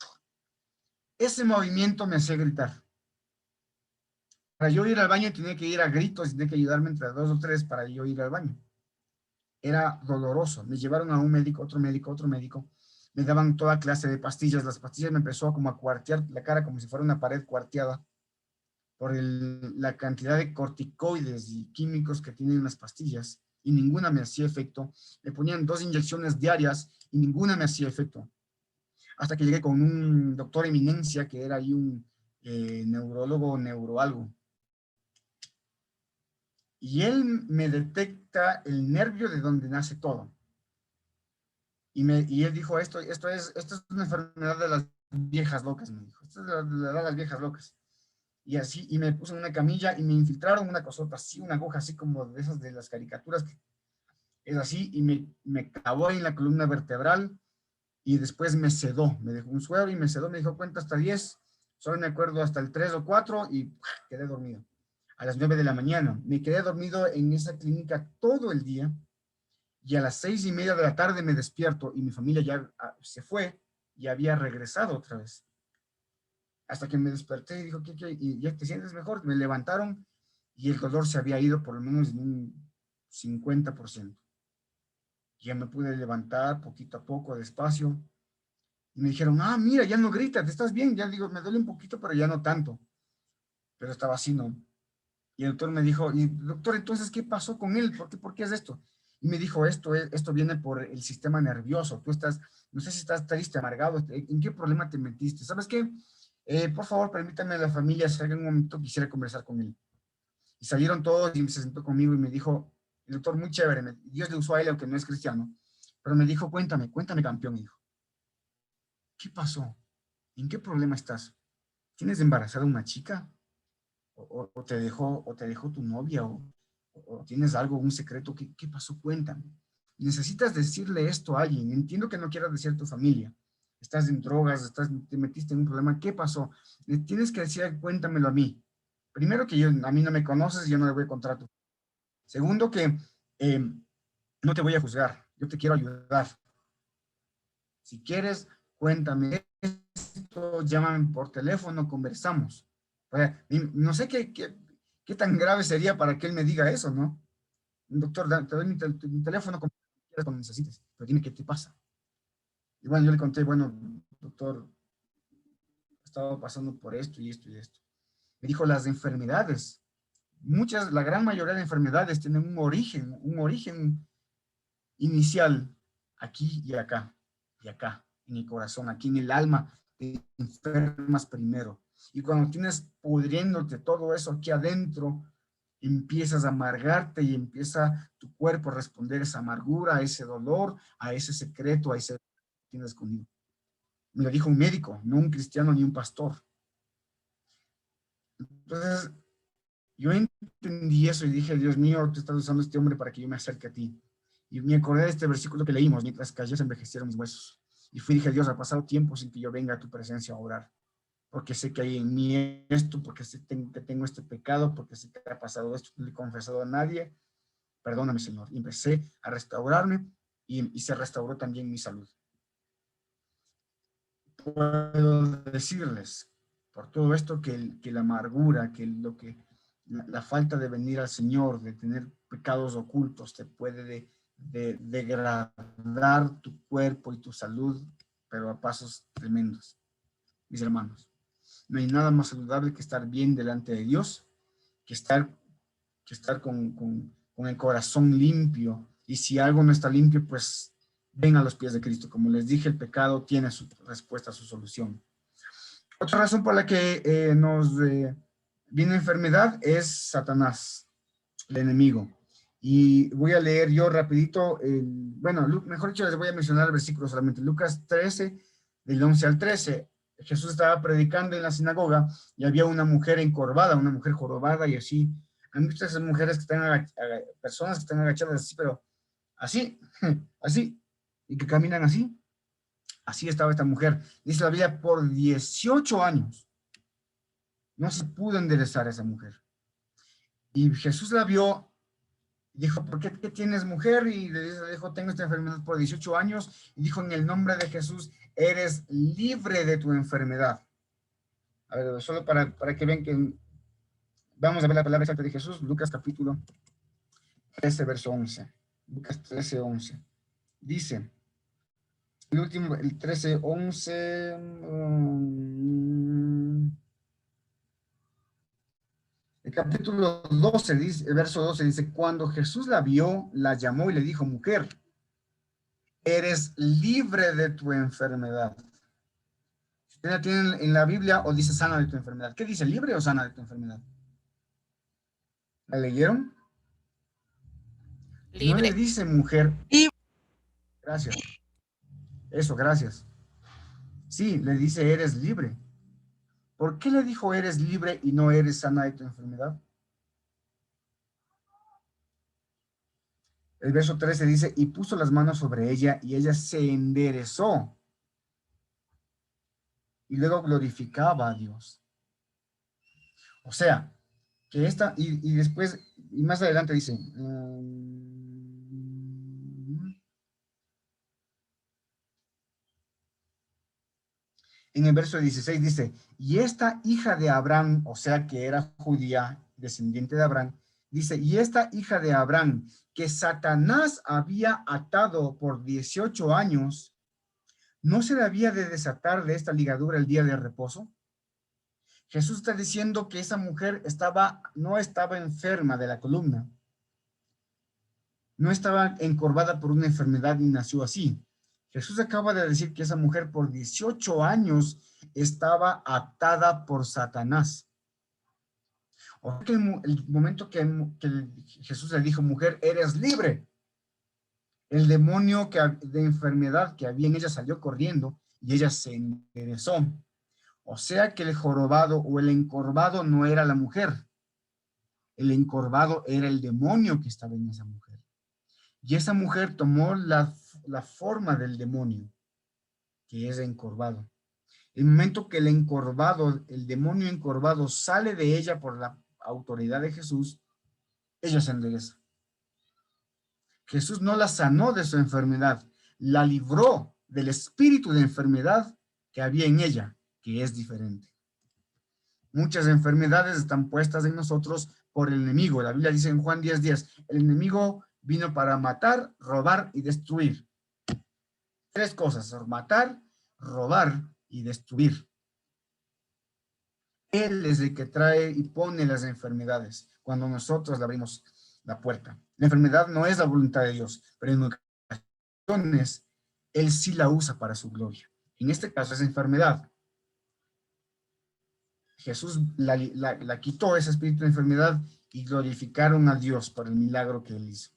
Ese movimiento me hacía gritar. Para yo ir al baño tenía que ir a gritos, tenía que ayudarme entre 2 o 3 para yo ir al baño. Era doloroso. Me llevaron a un médico, otro médico, otro médico. Me daban toda clase de pastillas. Las pastillas me empezó como a cuartear la cara como si fuera una pared cuarteada por la cantidad de corticoides y químicos que tienen las pastillas, y ninguna me hacía efecto. Me ponían 2 inyecciones diarias y ninguna me hacía efecto. Hasta que llegué con un doctor eminencia que era ahí un neurólogo, neuroalgo. Y él me detecta el nervio de donde nace todo. Y él dijo, esto es una enfermedad de las viejas locas, me dijo. Esto es de las viejas locas. Y así, y me puso en una camilla y me infiltraron una cosota así, una aguja así como de esas de las caricaturas, que es así, y me clavó en la columna vertebral y después me sedó, me dejó un suero y me sedó, me dijo cuenta hasta 10, solo me acuerdo hasta el 3 o 4 y quedé dormido. A las 9 de la mañana, me quedé dormido en esa clínica todo el día y a las 6:30 de la tarde me despierto y mi familia ya se fue y había regresado otra vez. Hasta que me desperté y dijo, ¿qué? ¿Y ya te sientes mejor? Me levantaron y el dolor se había ido por lo menos en un 50%. Ya me pude levantar poquito a poco, despacio. Y me dijeron, mira, ya no gritas, ¿estás bien? Ya digo, me duele un poquito, pero ya no tanto. Pero estaba así, ¿no? Y el doctor me dijo, y doctor, entonces, ¿qué pasó con él? ¿Por qué es esto? Y me dijo, esto viene por el sistema nervioso. Tú estás, no sé si estás triste, amargado, ¿en qué problema te metiste? ¿Sabes qué? Por favor, permítame a la familia, si en un momento quisiera conversar con él. Y salieron todos y se sentó conmigo y me dijo, el doctor, muy chévere, Dios le usó a él, aunque no es cristiano, pero me dijo, cuéntame, campeón, hijo. ¿Qué pasó? ¿En qué problema estás? ¿Tienes embarazada una chica? ¿O te dejó tu novia? ¿O tienes algo, un secreto? ¿Qué pasó? Cuéntame. Necesitas decirle esto a alguien. Entiendo que no quieras decir a tu familia. Estás en drogas, te metiste en un problema. ¿Qué pasó? Le tienes que decir, cuéntamelo a mí. Primero, que a mí no me conoces y yo no le voy a contar a tu. Segundo, que no te voy a juzgar. Yo te quiero ayudar. Si quieres, cuéntame esto, llámame por teléfono, conversamos. No sé qué tan grave sería para que él me diga eso, ¿no? Doctor, te doy mi teléfono cuando necesites, pero dime qué te pasa. Y bueno, yo le conté, bueno, doctor, he estado pasando por esto y esto y esto. Me dijo, las enfermedades, la gran mayoría de enfermedades tienen un origen inicial aquí y acá, en el corazón, aquí en el alma, te enfermas primero. Y cuando tienes pudriéndote todo eso aquí adentro, empiezas a amargarte y empieza tu cuerpo a responder a esa amargura, a ese dolor, a ese secreto, a ese que tienes conmigo. Me lo dijo un médico, no un cristiano ni un pastor. Entonces, yo entendí eso y dije, Dios mío, tú estás usando a este hombre para que yo me acerque a ti. Y me acordé de este versículo que leímos, mientras cayó se envejecieron mis huesos. Y dije, Dios, ha pasado tiempo sin que yo venga a tu presencia a orar, porque sé que hay en mí esto, porque sé que tengo este pecado, porque sé que ha pasado esto, no le he confesado a nadie. Perdóname, Señor. Y empecé a restaurarme y se restauró también mi salud. Puedo decirles por todo esto que la amargura, la falta de venir al Señor, de tener pecados ocultos, te puede degradar tu cuerpo y tu salud, pero a pasos tremendos, mis hermanos. No hay nada más saludable que estar bien delante de Dios, que estar con el corazón limpio. Y si algo no está limpio, pues ven a los pies de Cristo. Como les dije, el pecado tiene su respuesta, su solución. Otra razón por la que nos viene enfermedad es Satanás, el enemigo. Y voy a leer yo rapidito, mejor dicho, les voy a mencionar el versículo solamente. Lucas 13, del 11 al 13. Jesús estaba predicando en la sinagoga y había una mujer encorvada, una mujer jorobada y así. Hay muchas mujeres que están, personas que están agachadas así, pero así, así, y que caminan así. Así estaba esta mujer. Dice la Biblia, por 18 años. No se pudo enderezar a esa mujer. Y Jesús la vio, dijo, ¿por qué tienes, mujer? Y le dijo, tengo esta enfermedad por 18 años. Y dijo, en el nombre de Jesús, eres libre de tu enfermedad. A ver, solo para que vean que vamos a ver la palabra exacta de Jesús. Lucas capítulo 13, verso 11. Lucas 13, 11. Dice, el último, el 13, 11. El capítulo 12, dice, el verso 12 dice, cuando Jesús la vio, la llamó y le dijo, mujer, eres libre de tu enfermedad. Ustedes la tienen en la Biblia o dice sana de tu enfermedad. ¿Qué dice, libre o sana de tu enfermedad? ¿La leyeron? Libre. No le dice mujer. Libre. Gracias. Eso, gracias. Sí, le dice eres libre. ¿Por qué le dijo eres libre y no eres sana de tu enfermedad? El verso 13 dice, y puso las manos sobre ella y ella se enderezó. Y luego glorificaba a Dios. O sea, que esta, y después, y más adelante dice, en el verso 16 dice, y esta hija de Abraham, o sea que era judía, descendiente de Abraham, dice, y esta hija de Abraham, que Satanás había atado por 18 años, ¿no se le había de desatar de esta ligadura el día de reposo? Jesús está diciendo que esa mujer no estaba enferma de la columna, no estaba encorvada por una enfermedad y nació así. Jesús acaba de decir que esa mujer por 18 años estaba atada por Satanás. O sea que el momento que Jesús le dijo, mujer, eres libre, el demonio de enfermedad que había en ella salió corriendo y ella se enderezó. O sea que el jorobado o el encorvado no era la mujer. El encorvado era el demonio que estaba en esa mujer. Y esa mujer tomó la forma del demonio, que es encorvado. El momento que el demonio encorvado sale de ella por la autoridad de Jesús, ella se endereza. Jesús no la sanó de su enfermedad, la libró del espíritu de enfermedad que había en ella, que es diferente. Muchas enfermedades están puestas en nosotros por el enemigo. La Biblia dice en Juan 10:10, el enemigo vino para matar, robar y destruir. 3 cosas, matar, robar y destruir. Él es el que trae y pone las enfermedades cuando nosotros le abrimos la puerta. La enfermedad no es la voluntad de Dios, pero en ocasiones Él sí la usa para su gloria. En este caso es enfermedad. Jesús la quitó ese espíritu de enfermedad y glorificaron a Dios por el milagro que Él hizo.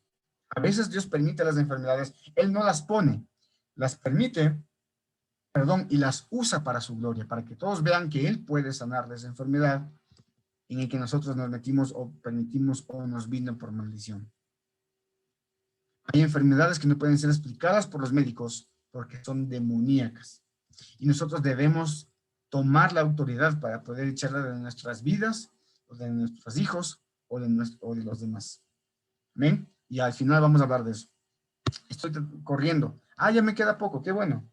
A veces Dios permite las enfermedades, Él no las pone, las permite, y las usa para su gloria, para que todos vean que Él puede sanar de esa enfermedad en el que nosotros nos metimos o permitimos o nos vino por maldición. Hay enfermedades que no pueden ser explicadas por los médicos porque son demoníacas. Y nosotros debemos tomar la autoridad para poder echarla de nuestras vidas, o de nuestros hijos, o de los demás. ¿Amén? Y al final vamos a hablar de eso. Estoy corriendo. Ah, ya me queda poco, qué bueno.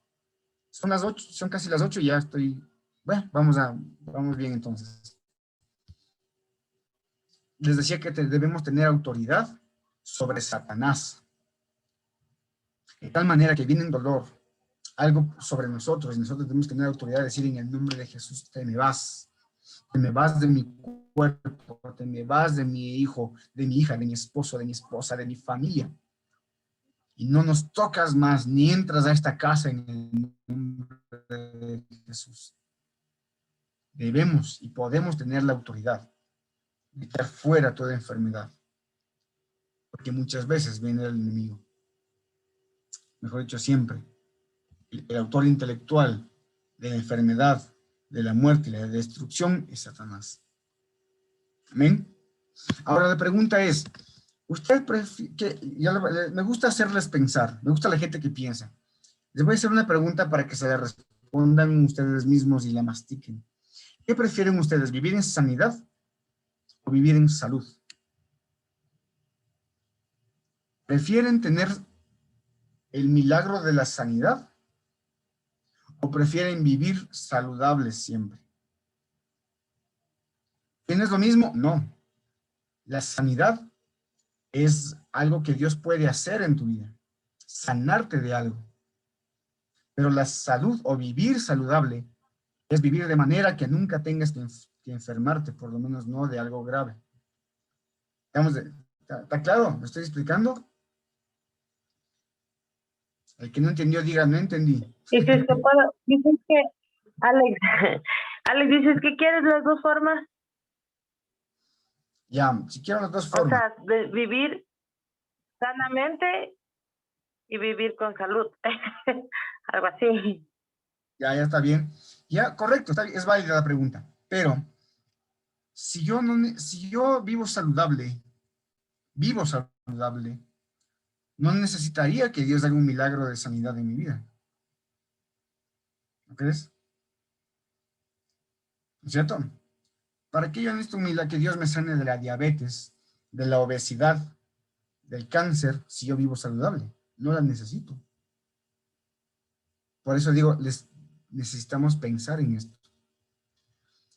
Son las 8, son casi las 8 y ya estoy... Bueno, vamos bien entonces. Les decía que debemos tener autoridad sobre Satanás. De tal manera que viene un dolor, algo sobre nosotros, y nosotros tenemos que tener autoridad de decir en el nombre de Jesús, te me vas de mi cuerpo, te me vas de mi hijo, de mi hija, de mi esposo, de mi esposa, de mi familia. Y no nos tocas más, ni entras a esta casa en el nombre de Jesús. Debemos y podemos tener la autoridad de echar fuera toda enfermedad. Porque muchas veces viene el enemigo. Mejor dicho, siempre. El autor intelectual de la enfermedad, de la muerte y la destrucción es Satanás. Amén. Ahora la pregunta es, ¿usted prefiere, me gusta hacerles pensar, me gusta la gente que piensa. Les voy a hacer una pregunta para que se la respondan ustedes mismos y la mastiquen. ¿Qué prefieren ustedes, vivir en sanidad o vivir en salud? ¿Prefieren tener el milagro de la sanidad o prefieren vivir saludables siempre? ¿Tienes lo mismo? No. La sanidad es algo que Dios puede hacer en tu vida, sanarte de algo. Pero la salud o vivir saludable es vivir de manera que nunca tengas que enfermarte, por lo menos no de algo grave. ¿Está claro? ¿Me estoy explicando? El que no entendió, diga, no entendí. Dices que, Alex, dices que quieres las dos formas. Ya, si quiero las dos formas. O sea, de vivir sanamente y vivir con salud. Algo así. Ya está bien. Ya, correcto, está bien, es válida la pregunta. Pero, si yo vivo saludable, no necesitaría que Dios haga un milagro de sanidad en mi vida. ¿No crees? ¿No es cierto? ¿Para qué yo necesito un milagro que Dios me sane de la diabetes, de la obesidad, del cáncer, si yo vivo saludable? No la necesito. Por eso digo, necesitamos pensar en esto.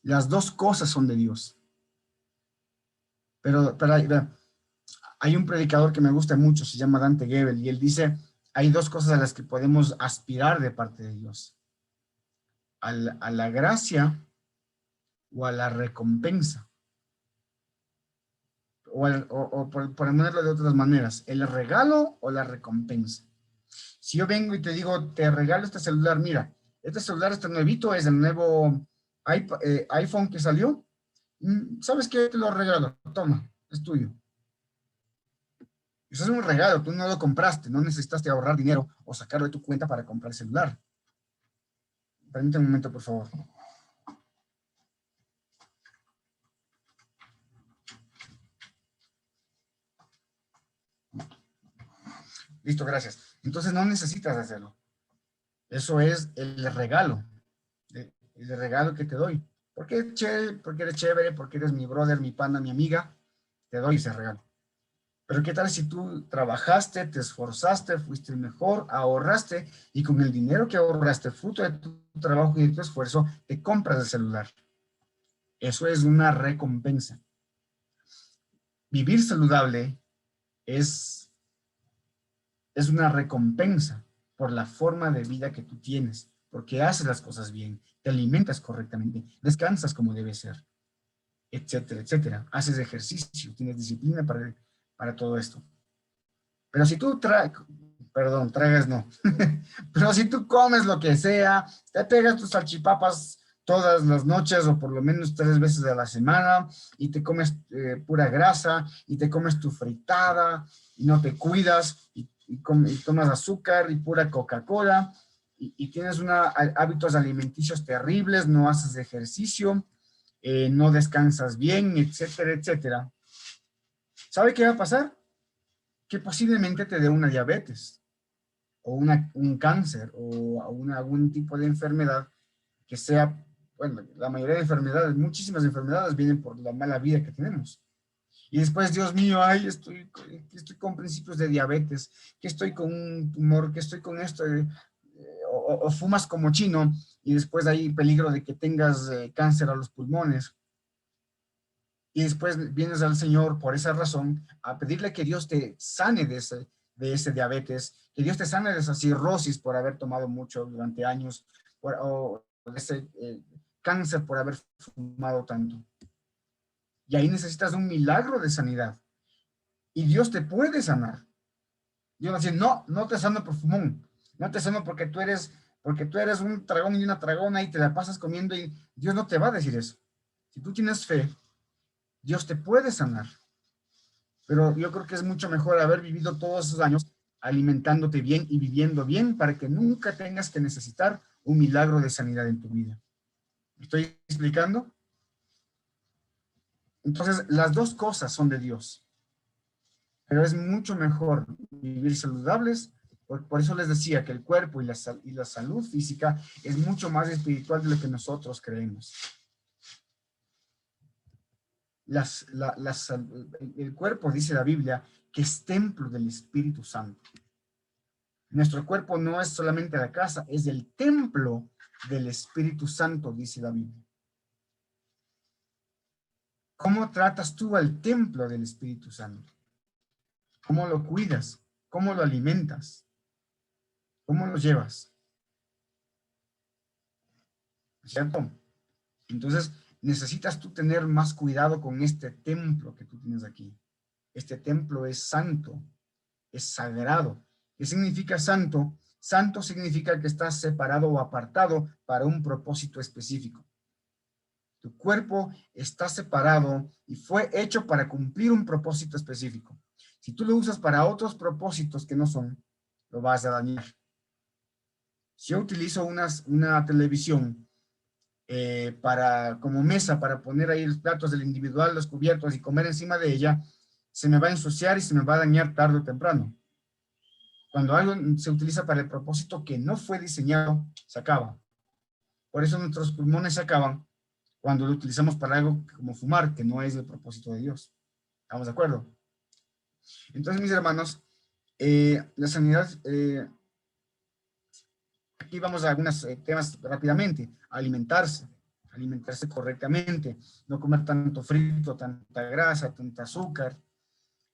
Las dos cosas son de Dios. Pero hay un predicador que me gusta mucho, se llama Dante Gebel, y él dice, hay dos cosas a las que podemos aspirar de parte de Dios. A la gracia o a la recompensa. O por ponerlo de otras maneras, el regalo o la recompensa. Si yo vengo y te digo, te regalo este celular, mira, este celular, este nuevito, es el nuevo iPhone que salió, ¿sabes qué? Te lo regalo, toma, es tuyo. Eso es un regalo, tú no lo compraste, no necesitaste ahorrar dinero o sacarlo de tu cuenta para comprar el celular. Permítame un momento, por favor. Listo, gracias. Entonces no necesitas hacerlo. Eso es el regalo que te doy. Porque eres chévere, porque eres mi brother, mi pana, mi amiga, te doy ese regalo. Pero ¿qué tal si tú trabajaste, te esforzaste, fuiste el mejor, ahorraste, y con el dinero que ahorraste, fruto de tu trabajo y de tu esfuerzo, te compras el celular? Eso es una recompensa. Vivir saludable es una recompensa por la forma de vida que tú tienes, porque haces las cosas bien, te alimentas correctamente, descansas como debe ser, etcétera, etcétera. Haces ejercicio, tienes disciplina para todo esto. Pero si tú tragas no, pero si tú comes lo que sea, te pegas tus salchipapas todas las noches o por lo menos 3 veces a la semana y te comes pura grasa y te comes tu fritada y no te cuidas y tomas azúcar y pura Coca-Cola y tienes hábitos alimenticios terribles, no haces ejercicio no descansas bien, etcétera, etcétera. ¿Sabe qué va a pasar? Que posiblemente te dé una diabetes, o un cáncer, o algún tipo de enfermedad que sea, bueno, la mayoría de enfermedades, muchísimas enfermedades vienen por la mala vida que tenemos. Y después, Dios mío, ay, estoy con principios de diabetes, que estoy con un tumor, que estoy con esto, o fumas como chino, y después hay peligro de que tengas cáncer a los pulmones. Y después vienes al Señor por esa razón a pedirle que Dios te sane de ese diabetes, que Dios te sane de esa cirrosis por haber tomado mucho durante años, o de ese cáncer por haber fumado tanto. Y ahí necesitas un milagro de sanidad. Y Dios te puede sanar. Dios va a decir, no, no te sano por fumón, no te sano porque tú eres un dragón y una dragona y te la pasas comiendo, y Dios no te va a decir eso. Si tú tienes fe, Dios te puede sanar. Pero yo creo que es mucho mejor haber vivido todos esos años alimentándote bien y viviendo bien para que nunca tengas que necesitar un milagro de sanidad en tu vida. ¿Me estoy explicando? Entonces, las dos cosas son de Dios. Pero es mucho mejor vivir saludables. Por eso les decía que el cuerpo y la salud física es mucho más espiritual de lo que nosotros creemos. El cuerpo, dice la Biblia, que es templo del Espíritu Santo. Nuestro cuerpo no es solamente la casa, es el templo del Espíritu Santo, dice la Biblia. ¿Cómo tratas tú al templo del Espíritu Santo? ¿Cómo lo cuidas? ¿Cómo lo alimentas? ¿Cómo lo llevas? ¿Cierto? Entonces, necesitas tú tener más cuidado con este templo que tú tienes aquí. Este templo es santo, es sagrado. ¿Qué significa santo? Santo significa que estás separado o apartado para un propósito específico. Tu cuerpo está separado y fue hecho para cumplir un propósito específico. Si tú lo usas para otros propósitos que no son, lo vas a dañar. Si yo utilizo una televisión como mesa para poner ahí los platos del individual, los cubiertos y comer encima de ella, se me va a ensuciar y se me va a dañar tarde o temprano. Cuando algo se utiliza para el propósito que no fue diseñado, se acaba. Por eso nuestros pulmones se acaban cuando lo utilizamos para algo como fumar, que no es el propósito de Dios. ¿Estamos de acuerdo? Entonces, mis hermanos, la sanidad, aquí vamos a algunos temas rápidamente. Alimentarse correctamente, no comer tanto frito, tanta grasa, tanta azúcar.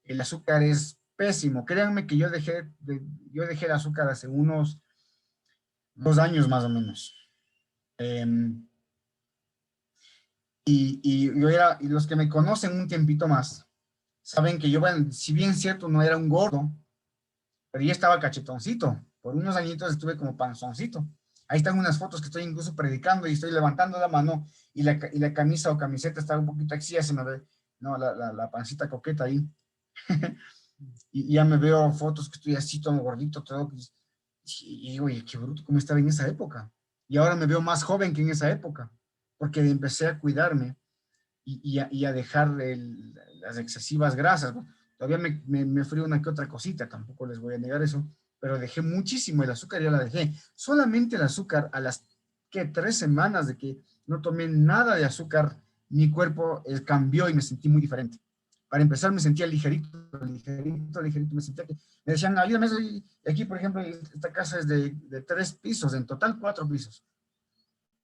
El azúcar es pésimo. Créanme que yo dejé el azúcar hace unos 2 años más o menos. Y los que me conocen un tiempito más, saben que yo, bueno, si bien cierto, no era un gordo, pero ya estaba cachetoncito. Por unos añitos estuve como panzoncito. Ahí están unas fotos que estoy incluso predicando y estoy levantando la mano y la camisa o camiseta está un poquito así, ya se me ve, no, la pancita coqueta ahí. Y ya me veo fotos que estoy así todo gordito, todo. Y digo, oye, qué bruto, ¿cómo estaba en esa época? Y ahora me veo más joven que en esa época, porque empecé a cuidarme y a dejar las excesivas grasas. Todavía me frío una que otra cosita, tampoco les voy a negar eso, pero dejé muchísimo el azúcar, ya la dejé. Solamente el azúcar a las 3 semanas de que no tomé nada de azúcar, mi cuerpo cambió y me sentí muy diferente. Para empezar, me sentía ligerito, me sentía que me decían, ayúdame, aquí, por ejemplo, esta casa es de 3 pisos, en total 4 pisos.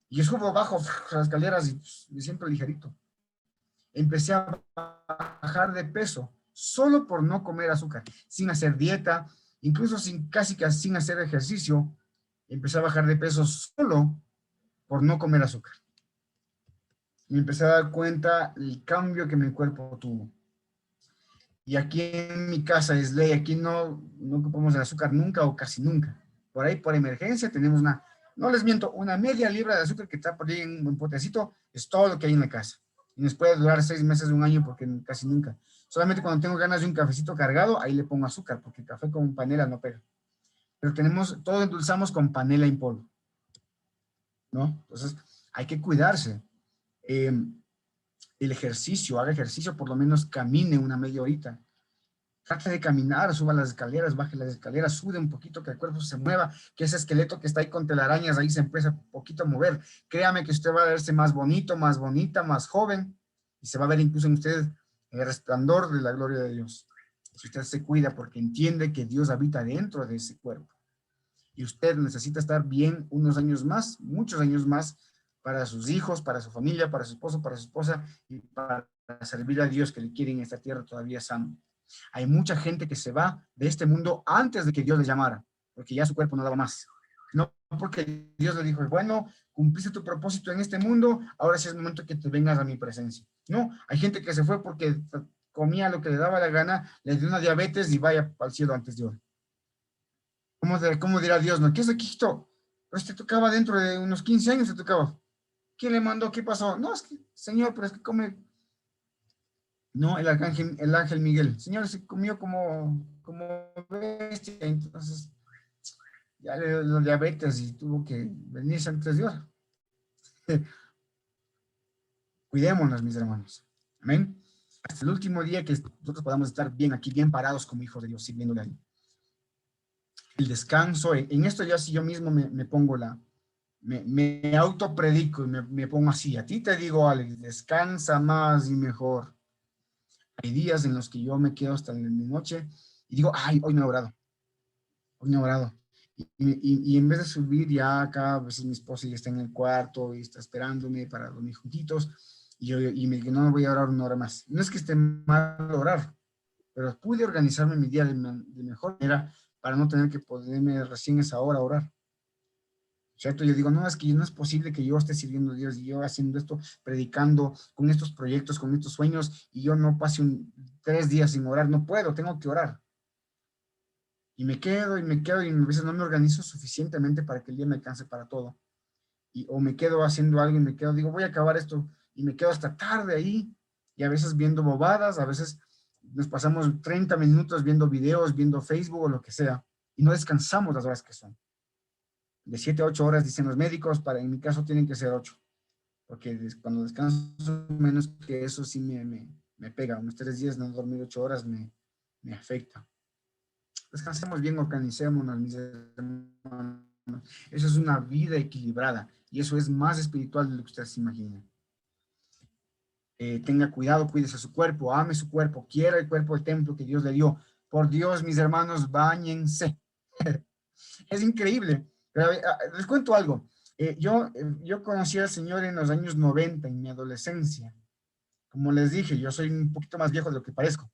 Y yo subo bajo las escaleras y me siento ligerito. Empecé a bajar de peso solo por no comer azúcar, sin hacer dieta, incluso casi sin hacer ejercicio. Empecé a bajar de peso solo por no comer azúcar. Y me empecé a dar cuenta el cambio que mi cuerpo tuvo. Y aquí en mi casa es ley, aquí no ocupamos el azúcar nunca o casi nunca. Por ahí, por emergencia, tenemos no les miento, una media libra de azúcar que está por ahí en un potecito, es todo lo que hay en la casa. Y nos puede durar 6 meses, 1 año, porque casi nunca. Solamente cuando tengo ganas de un cafecito cargado, ahí le pongo azúcar, porque el café con panela no pega. Pero todo endulzamos con panela en polvo, ¿no? Entonces, hay que cuidarse. el ejercicio, haga ejercicio, por lo menos camine una media horita. Trate de caminar, suba las escaleras, baje las escaleras, sude un poquito, que el cuerpo se mueva, que ese esqueleto que está ahí con telarañas, ahí se empieza un poquito a mover. Créame que usted va a verse más bonito, más bonita, más joven, y se va a ver incluso en usted el resplandor de la gloria de Dios. Si usted se cuida porque entiende que Dios habita dentro de ese cuerpo. Y usted necesita estar bien unos años más, muchos años más, para sus hijos, para su familia, para su esposo, para su esposa, y para servir a Dios que le quiere en esta tierra todavía sano. Hay mucha gente que se va de este mundo antes de que Dios le llamara, porque ya su cuerpo no daba más. No porque Dios le dijo, bueno, cumpliste tu propósito en este mundo, ahora sí es momento que te vengas a mi presencia. No, hay gente que se fue porque comía lo que le daba la gana, le dio una diabetes y vaya al cielo antes de hoy. ¿Cómo dirá Dios? ¿No? ¿Qué es aquí, hijito? Pues te tocaba dentro de unos 15 años, te tocaba. ¿Quién le mandó? ¿Qué pasó? No, es que, Señor, pero es que come... No, el ángel Miguel. Señor, se comió como bestia, entonces ya le dio diabetes y tuvo que venirse antes de hora. Cuidémonos, mis hermanos. Amén. Hasta el último día que nosotros podamos estar bien aquí, bien parados como hijos de Dios, sirviéndole a Él. El descanso, en esto ya si yo mismo me pongo me autopredico y me pongo así. A ti te digo, Alex, descansa más y mejor. Hay días en los que yo me quedo hasta la noche y digo, ay, hoy no he orado. Hoy no he orado. Y en vez de subir ya acá, a veces mi esposa ya está en el cuarto y está esperándome para dormir juntitos. Y me digo, no, voy a orar una hora más. No es que esté mal orar, pero pude organizarme mi día de mejor manera para no tener que ponerme recién esa hora a orar. ¿Cierto? Yo digo, no, es que no es posible que yo esté sirviendo a Dios y yo haciendo esto, predicando con estos proyectos, con estos sueños, y yo no pase 3 días sin orar. No puedo, tengo que orar. Y me quedo, y a veces no me organizo suficientemente para que el día me alcance para todo. O me quedo haciendo algo y me quedo, digo, voy a acabar esto, y me quedo hasta tarde ahí, y a veces viendo bobadas, a veces nos pasamos 30 minutos viendo videos, viendo Facebook o lo que sea, y no descansamos las horas que son. De 7 a 8 horas, dicen los médicos, en mi caso tienen que ser 8, porque cuando descanso menos que eso sí me pega. Unos 3 días no dormir 8 horas me afecta. Descansemos bien, organicémonos, mis hermanos. Eso es una vida equilibrada, y eso es más espiritual de lo que ustedes se imaginan. Tenga cuidado, cuídese su cuerpo, ame su cuerpo, quiera el cuerpo del templo que Dios le dio. Por Dios, mis hermanos, báñense. Es increíble. Pero, les cuento algo. Yo conocí al Señor en los años 90, en mi adolescencia. Como les dije, yo soy un poquito más viejo de lo que parezco.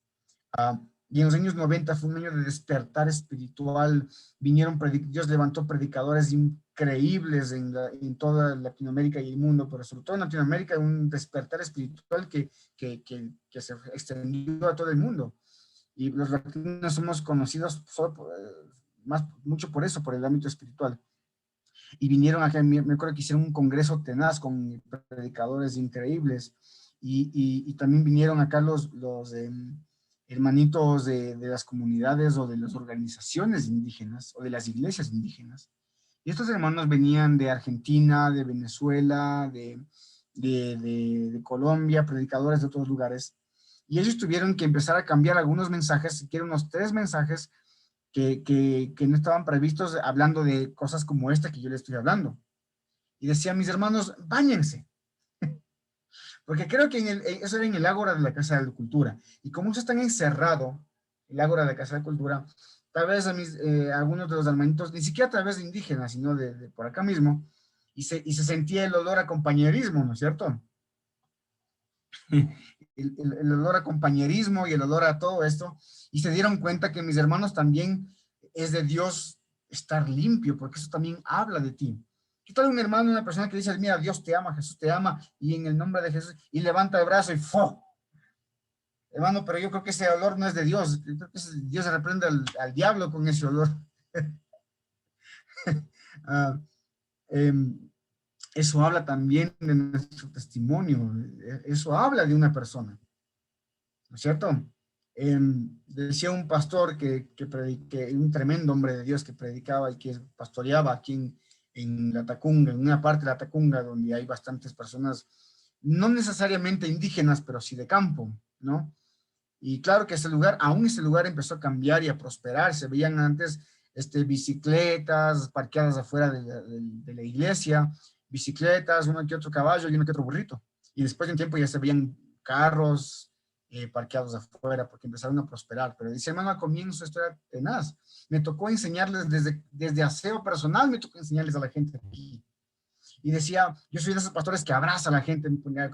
Y en los años 90 fue un año de despertar espiritual. Dios levantó predicadores increíbles en toda Latinoamérica y el mundo, pero sobre todo en Latinoamérica, un despertar espiritual que se extendió a todo el mundo. Y los latinos somos conocidos mucho por eso, por el ámbito espiritual. Y vinieron acá, me acuerdo que hicieron un congreso tenaz con predicadores increíbles, y también vinieron acá los hermanitos de las comunidades o de las organizaciones indígenas o de las iglesias indígenas. Y estos hermanos venían de Argentina, de Venezuela, de Colombia, predicadores de otros lugares, y ellos tuvieron que empezar a cambiar algunos mensajes, que eran unos 3 mensajes que no estaban previstos, hablando de cosas como esta que yo les estoy hablando. Y decía, mis hermanos, báñense. Porque creo que eso era en el Ágora de la Casa de la Cultura. Y como ustedes están encerrados, el Ágora de la Casa de la Cultura, tal vez algunos de los hermanitos, ni siquiera a través de indígenas, sino de por acá mismo, y se sentía el olor a compañerismo, ¿no es cierto? El olor a compañerismo y el olor a todo esto, y se dieron cuenta que mis hermanos también es de Dios estar limpio, porque eso también habla de ti. ¿Qué tal un hermano, una persona que dice, mira, Dios te ama, Jesús te ama, y en el nombre de Jesús, y levanta el brazo y ¡fo! Hermano, pero yo creo que ese olor no es de Dios. Yo creo que Dios se reprende al diablo con ese olor. Eso habla también de nuestro testimonio. Eso habla de una persona, ¿no es cierto? Decía un pastor que un tremendo hombre de Dios que predicaba y que pastoreaba aquí en la Tacunga, en una parte de la Tacunga donde hay bastantes personas no necesariamente indígenas, pero sí de campo, ¿no? Y claro que aún ese lugar empezó a cambiar y a prosperar. Se veían antes bicicletas parqueadas afuera de la iglesia, bicicletas, uno que otro caballo y uno que otro burrito. Y después de un tiempo ya se veían carros parqueados afuera porque empezaron a prosperar. Pero dice, hermano, al comienzo esto era tenaz. Me tocó enseñarles desde aseo personal, me tocó enseñarles a la gente aquí. Y decía, yo soy de esos pastores que abraza a la gente.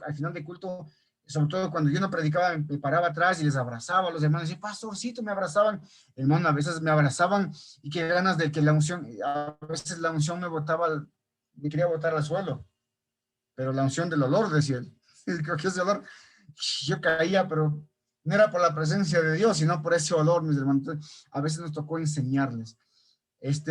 Al final de culto, sobre todo cuando yo no predicaba, me paraba atrás y les abrazaba a los hermanos. Y decía, pastorcito, me abrazaban. Hermano, a veces me abrazaban y qué ganas de que a veces la unción me quería botar al suelo. Pero la unción del olor, decía él. Creo que ese olor, yo caía, pero no era por la presencia de Dios, sino por ese olor, mis hermanos. Entonces, a veces nos tocó enseñarles. Eso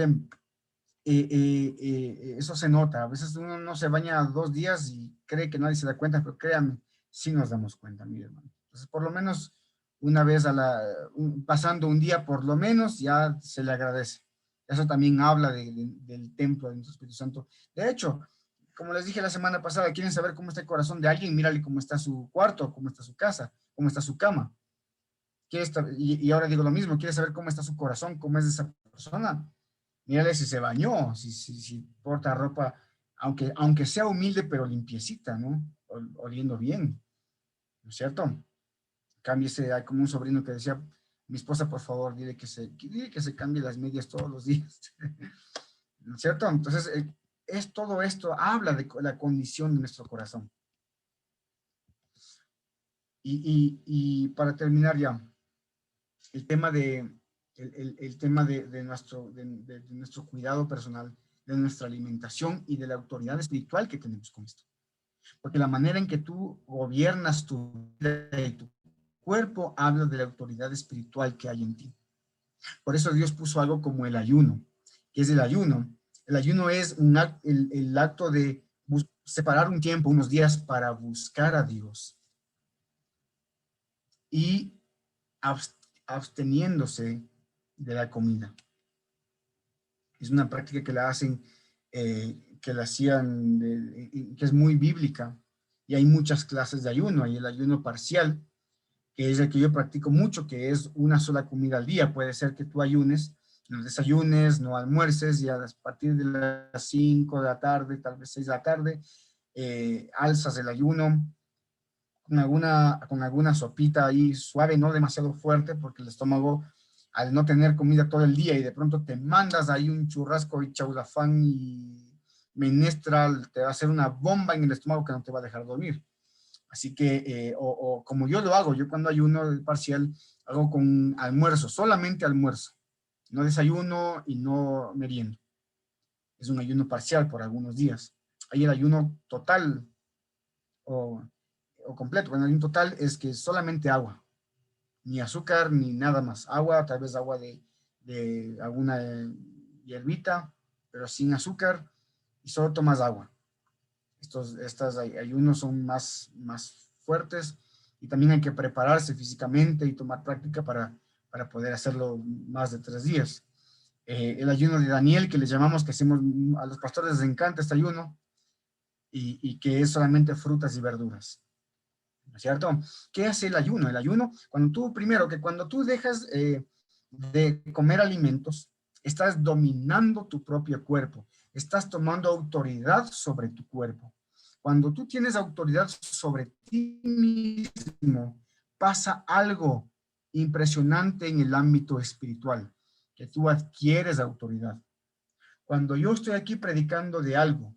se nota. A veces uno no se baña 2 días y cree que nadie se da cuenta, pero créanme, sí nos damos cuenta, mi hermano. Entonces, por lo menos una vez pasando un día, por lo menos, ya se le agradece. Eso también habla del templo de nuestro Espíritu Santo. De hecho, como les dije la semana pasada, quieren saber cómo está el corazón de alguien, mírale cómo está su cuarto, cómo está su casa, cómo está su cama. Y ahora digo lo mismo, quiere saber cómo está su corazón, cómo es esa persona. Mírale si se bañó, si porta ropa, aunque sea humilde, pero limpiecita, ¿no? Oliendo bien, ¿no es cierto? Cámbiese, hay como un sobrino que decía, mi esposa, por favor, dile que se cambie las medias todos los días, ¿no es cierto? Entonces, todo esto habla de la condición de nuestro corazón. Y para terminar ya, el tema de nuestro cuidado personal, de nuestra alimentación y de la autoridad espiritual que tenemos con esto. Porque la manera en que tú gobiernas tu vida y tu cuerpo habla de la autoridad espiritual que hay en ti. Por eso Dios puso algo como el ayuno, que es el ayuno. El ayuno es el acto de separar un tiempo, unos días para buscar a Dios y absteniéndose de la comida. Es una práctica que la hacen, que la hacían, que es muy bíblica, y hay muchas clases de ayuno. Hay el ayuno parcial, que es el que yo practico mucho, que es una sola comida al día. Puede ser que tú ayunes, no desayunes, no almuerces, y a partir de las 5 de la tarde, tal vez 6 de la tarde, alzas el ayuno con alguna sopita ahí suave, no demasiado fuerte, porque el estómago, al no tener comida todo el día y de pronto te mandas ahí un churrasco y chaulafán y menestral, te va a hacer una bomba en el estómago que no te va a dejar dormir. Así que, como yo lo hago, yo cuando ayuno el parcial, hago con almuerzo, solamente almuerzo. No desayuno y no meriendo. Es un ayuno parcial por algunos días. Hay el ayuno total o completo. Bueno, el ayuno total es que solamente agua. Ni azúcar, ni nada más. Agua, tal vez agua de alguna hierbita, pero sin azúcar, y solo tomas agua. Estos ayunos son más fuertes, y también hay que prepararse físicamente y tomar práctica para poder hacerlo más de 3 días. El ayuno de Daniel, que le llamamos, que hacemos, a los pastores les encanta este ayuno, y que es solamente frutas y verduras. ¿No es cierto? ¿Qué hace el ayuno? El ayuno, cuando tú dejas de comer alimentos, estás dominando tu propio cuerpo, estás tomando autoridad sobre tu cuerpo. Cuando tú tienes autoridad sobre ti mismo, pasa algo impresionante en el ámbito espiritual, que tú adquieres autoridad. Cuando yo estoy aquí predicando de algo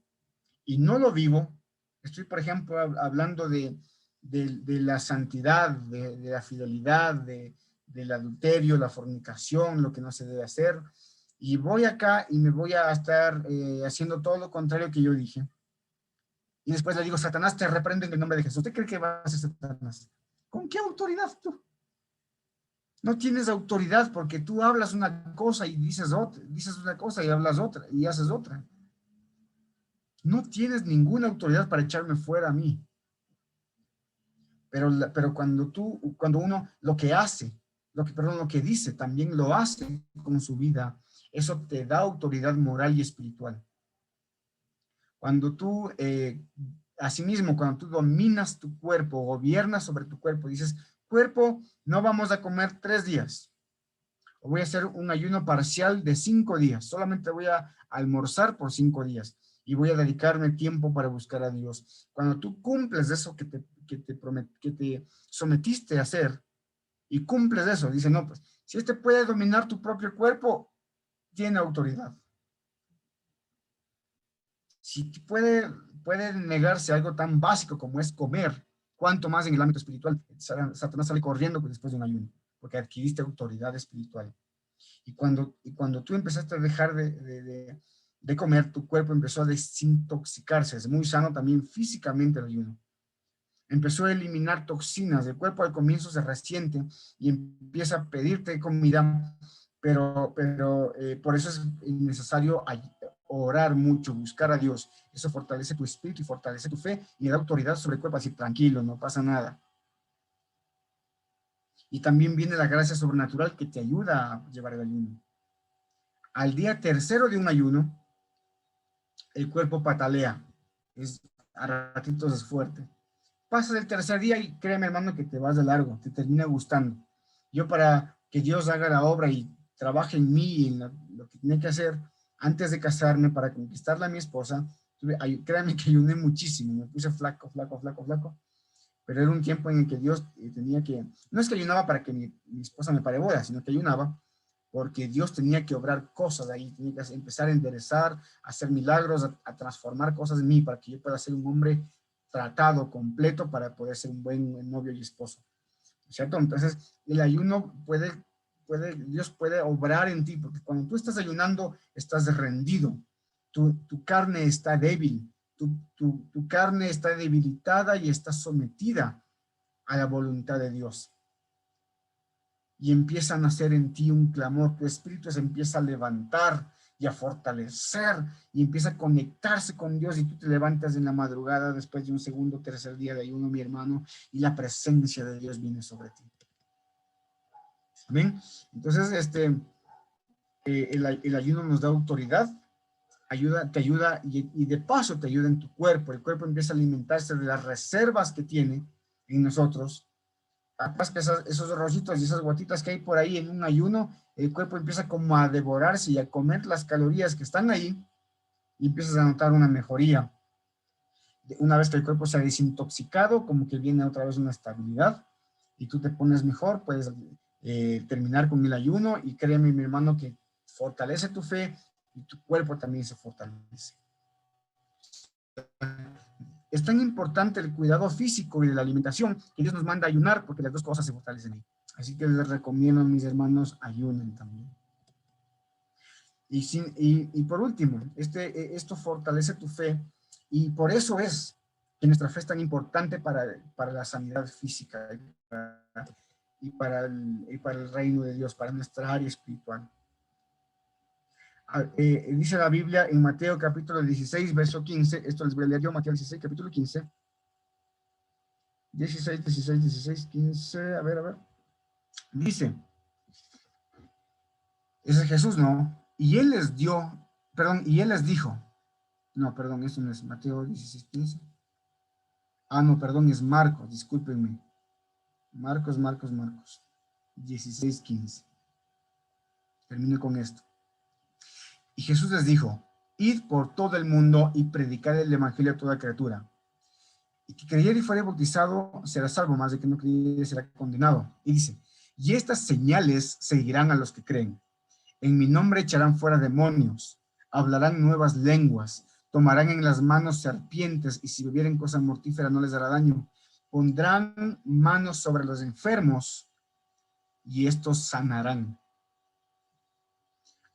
y no lo vivo, estoy, por ejemplo, hablando de la santidad, de la fidelidad, del adulterio, la fornicación, lo que no se debe hacer, y voy acá y me voy a estar haciendo todo lo contrario que yo dije. Y después le digo, Satanás, te reprendo en el nombre de Jesús. ¿Usted cree que va a hacer Satanás? ¿Con qué autoridad tú? No tienes autoridad porque tú hablas una cosa y dices una cosa y hablas otra y haces otra. No tienes ninguna autoridad para echarme fuera a mí. Pero cuando uno lo que dice, también lo hace con su vida, eso te da autoridad moral y espiritual. Cuando tú asimismo, cuando tú dominas tu cuerpo, gobiernas sobre tu cuerpo, dices, cuerpo, no vamos a comer 3 días. O voy a hacer un ayuno parcial de 5 días. Solamente voy a almorzar por 5 días. Y voy a dedicarme tiempo para buscar a Dios. Cuando tú cumples eso que te sometiste a hacer, y cumples eso, dice, no, pues, si este puede dominar tu propio cuerpo, tiene autoridad. Si puede negarse algo tan básico como es comer, cuánto más en el ámbito espiritual. Satanás sale corriendo después de un ayuno, porque adquiriste autoridad espiritual. Y cuando tú empezaste a dejar de comer, tu cuerpo empezó a desintoxicarse. Es muy sano también físicamente el ayuno. Empezó a eliminar toxinas. El cuerpo al comienzo se resiente y empieza a pedirte comida, pero por eso es necesario orar mucho, buscar a Dios. Eso fortalece tu espíritu y fortalece tu fe y da autoridad sobre el cuerpo, así tranquilo, no pasa nada. Y también viene la gracia sobrenatural que te ayuda a llevar el ayuno. Al día tercero de un ayuno, el cuerpo patalea, a ratitos es fuerte. Pasas el tercer día y créeme, hermano, que te vas de largo, te termina gustando. Yo, para que Dios haga la obra y trabaje en mí y en lo que tenía que hacer antes de casarme para conquistarla a mi esposa, créanme que ayuné muchísimo, me puse flaco, pero era un tiempo en el que Dios tenía que, no es que ayunaba para que mi esposa me pare bola, sino que ayunaba porque Dios tenía que obrar cosas ahí, tenía que empezar a enderezar, a hacer milagros, a transformar cosas en mí para que yo pueda ser un hombre tratado, completo, para poder ser un buen novio y esposo, ¿cierto? Entonces, el ayuno Dios puede obrar en ti, porque cuando tú estás ayunando, estás rendido, tu carne está débil, tu carne está debilitada y está sometida a la voluntad de Dios. Y empieza a nacer en ti un clamor, tu espíritu se empieza a levantar y a fortalecer y empieza a conectarse con Dios, y tú te levantas en la madrugada después de un segundo, tercer día de ayuno, mi hermano, y la presencia de Dios viene sobre ti. ¿Amén? Entonces, el ayuno nos da autoridad, te ayuda y de paso te ayuda en tu cuerpo. El cuerpo empieza a alimentarse de las reservas que tiene en nosotros. Capaz que esos rositos y esas gotitas que hay por ahí en un ayuno, el cuerpo empieza como a devorarse y a comer las calorías que están ahí, y empiezas a notar una mejoría. Una vez que el cuerpo se ha desintoxicado, como que viene otra vez una estabilidad y tú te pones mejor, puedes terminar con el ayuno, y créeme, mi hermano, que fortalece tu fe y tu cuerpo también se fortalece. Es tan importante el cuidado físico y de la alimentación que Dios nos manda a ayunar, porque las dos cosas se fortalecen ahí. Así que les recomiendo a mis hermanos, ayunen también. Y por último, esto fortalece tu fe, y por eso es que nuestra fe es tan importante para la sanidad física y para el reino de Dios, para nuestra área espiritual. Dice la Biblia en Mateo capítulo 16, verso 15, esto les voy a leer yo, Mateo 16, capítulo 15, 16, 15, a ver, dice, ese es Jesús, ¿no? Y él les dijo, no, perdón, eso no es Mateo 16, 15, no, perdón, es Marcos, discúlpenme, Marcos, 16, 15, termino con esto. Y Jesús les dijo, id por todo el mundo y predicad el evangelio a toda criatura. Y que creyere y fuere bautizado será salvo, más de que no creyere será condenado. Y dice, y estas señales seguirán a los que creen. En mi nombre echarán fuera demonios, hablarán nuevas lenguas, tomarán en las manos serpientes, y si bebieren cosa mortífera no les dará daño. Pondrán manos sobre los enfermos y estos sanarán.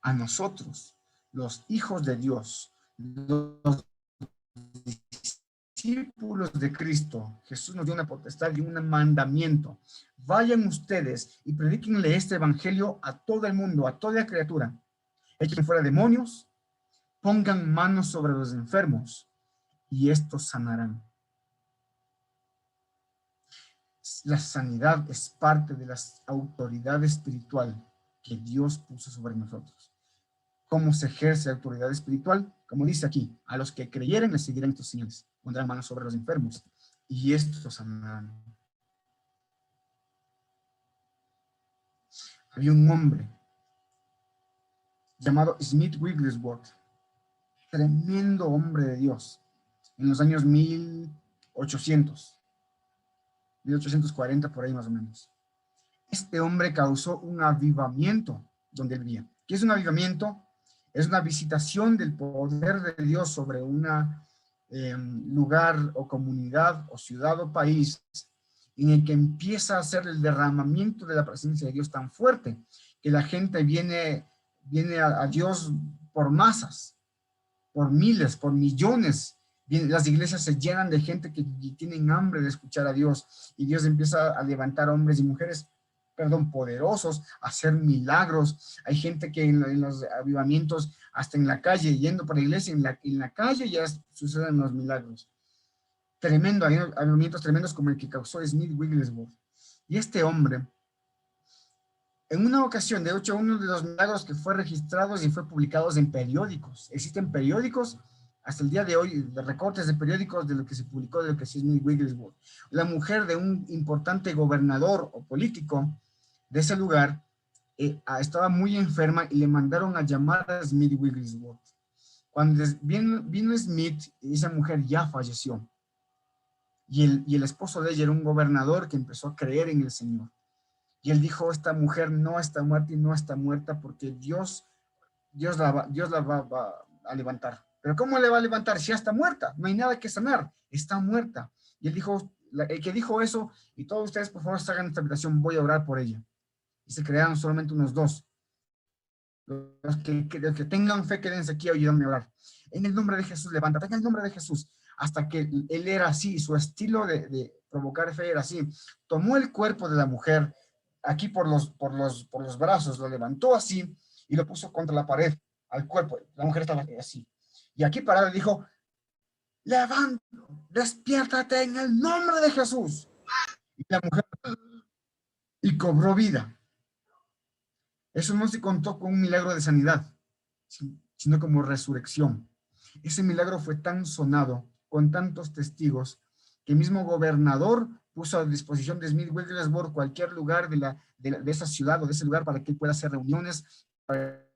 A nosotros, los hijos de Dios, los discípulos de Cristo, Jesús nos dio una potestad y un mandamiento. Vayan ustedes y predíquenle este evangelio a todo el mundo, a toda criatura. Echen fuera demonios, pongan manos sobre los enfermos y estos sanarán. La sanidad es parte de la autoridad espiritual que Dios puso sobre nosotros. cómo se ejerce autoridad espiritual, como dice aquí, a los que creyeren les seguirán estos señales, pondrán manos sobre los enfermos, y estos sanarán. Había un hombre llamado Smith Wigglesworth, tremendo hombre de Dios, en los años 1840, por ahí más o menos. Este hombre causó un avivamiento donde él vivía. ¿Qué es un avivamiento? Es una visitación del poder de Dios sobre un lugar o comunidad o ciudad o país en el que empieza a hacer el derramamiento de la presencia de Dios tan fuerte que la gente viene a Dios por masas, por miles, por millones. Las iglesias se llenan de gente que tienen hambre de escuchar a Dios, y Dios empieza a levantar hombres y mujeres, poderosos, a hacer milagros. Hay gente que en los avivamientos, hasta en la calle, yendo por la iglesia, en la calle ya suceden los milagros. Tremendo, hay avivamientos tremendos como el que causó Smith Wigglesworth. Y este hombre, en una ocasión, de hecho, uno de los milagros que fue registrados y fue publicados en periódicos. Existen periódicos hasta el día de hoy, de recortes de periódicos de lo que se publicó, de lo que es Smith Wigglesworth. La mujer de un importante gobernador o político de ese lugar estaba muy enferma y le mandaron a llamar a Smith Wigglesworth. Cuando vino Smith, esa mujer ya falleció. Y el esposo de ella era un gobernador que empezó a creer en el Señor. Y él dijo, esta mujer no está muerta y no está muerta porque Dios la va a levantar. Pero ¿cómo le va a levantar si ya está muerta? No hay nada que sanar, está muerta. Y él dijo, el que dijo eso, y todos ustedes por favor salgan de esta habitación, voy a orar por ella. Y se crearon solamente unos dos. Los que tengan fe, quédense aquí ayúdenme a orar. En el nombre de Jesús, levántate, en el nombre de Jesús. Hasta que él era así, su estilo de provocar fe era así. Tomó el cuerpo de la mujer, aquí por los brazos, lo levantó así y lo puso contra la pared, al cuerpo. La mujer estaba así. Y aquí parado dijo, levanta, despiértate en el nombre de Jesús. Y la mujer, y cobró vida. Eso no se contó con un milagro de sanidad, sino como resurrección. Ese milagro fue tan sonado, con tantos testigos, que el mismo gobernador puso a disposición de Smith Wigglesworth cualquier lugar de esa ciudad o de ese lugar para que pueda hacer reuniones, para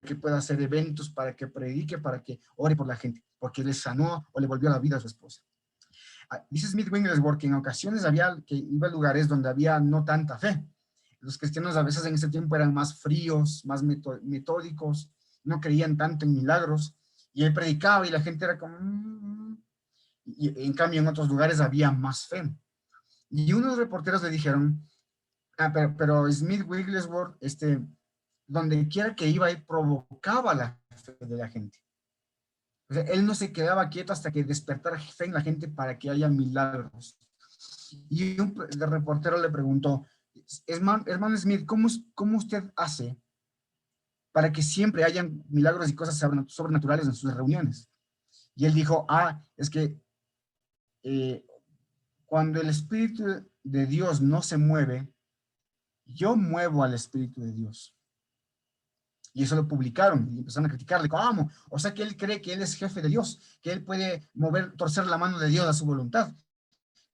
que pueda hacer eventos, para que predique, para que ore por la gente, porque le sanó o le volvió a la vida a su esposa. Dice Smith Wigglesworth que en ocasiones iba a lugares donde había no tanta fe. Los cristianos a veces en ese tiempo eran más fríos, más metódicos, no creían tanto en milagros, y él predicaba y la gente era como... Y en cambio en otros lugares había más fe. Y unos reporteros le dijeron, pero Smith Wigglesworth, donde quiera que iba, él provocaba la fe de la gente. O sea, él no se quedaba quieto hasta que despertara fe en la gente para que haya milagros. Y el reportero le preguntó, hermano Smith, ¿cómo usted hace para que siempre hayan milagros y cosas sobrenaturales en sus reuniones? Y él dijo, es que cuando el Espíritu de Dios no se mueve, yo muevo al Espíritu de Dios. Y eso lo publicaron y empezaron a criticarle. ¿Cómo? O sea que él cree que él es jefe de Dios, que él puede torcer la mano de Dios a su voluntad.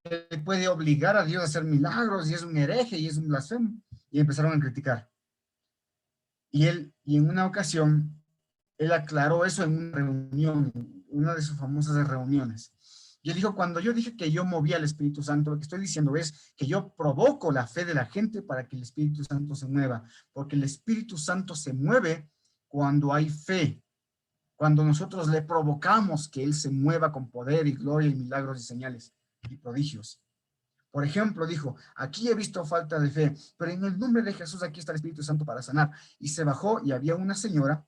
Él puede obligar a Dios a hacer milagros y es un hereje y es un blasfemo. Y empezaron a criticar. Y en una ocasión, él aclaró eso en una reunión, una de sus famosas reuniones. Y él dijo, cuando yo dije que yo movía al Espíritu Santo, lo que estoy diciendo es que yo provoco la fe de la gente para que el Espíritu Santo se mueva, porque el Espíritu Santo se mueve cuando hay fe, cuando nosotros le provocamos que Él se mueva con poder y gloria y milagros y señales y prodigios. Por ejemplo, dijo, aquí he visto falta de fe, pero en el nombre de Jesús aquí está el Espíritu Santo para sanar. Y se bajó y había una señora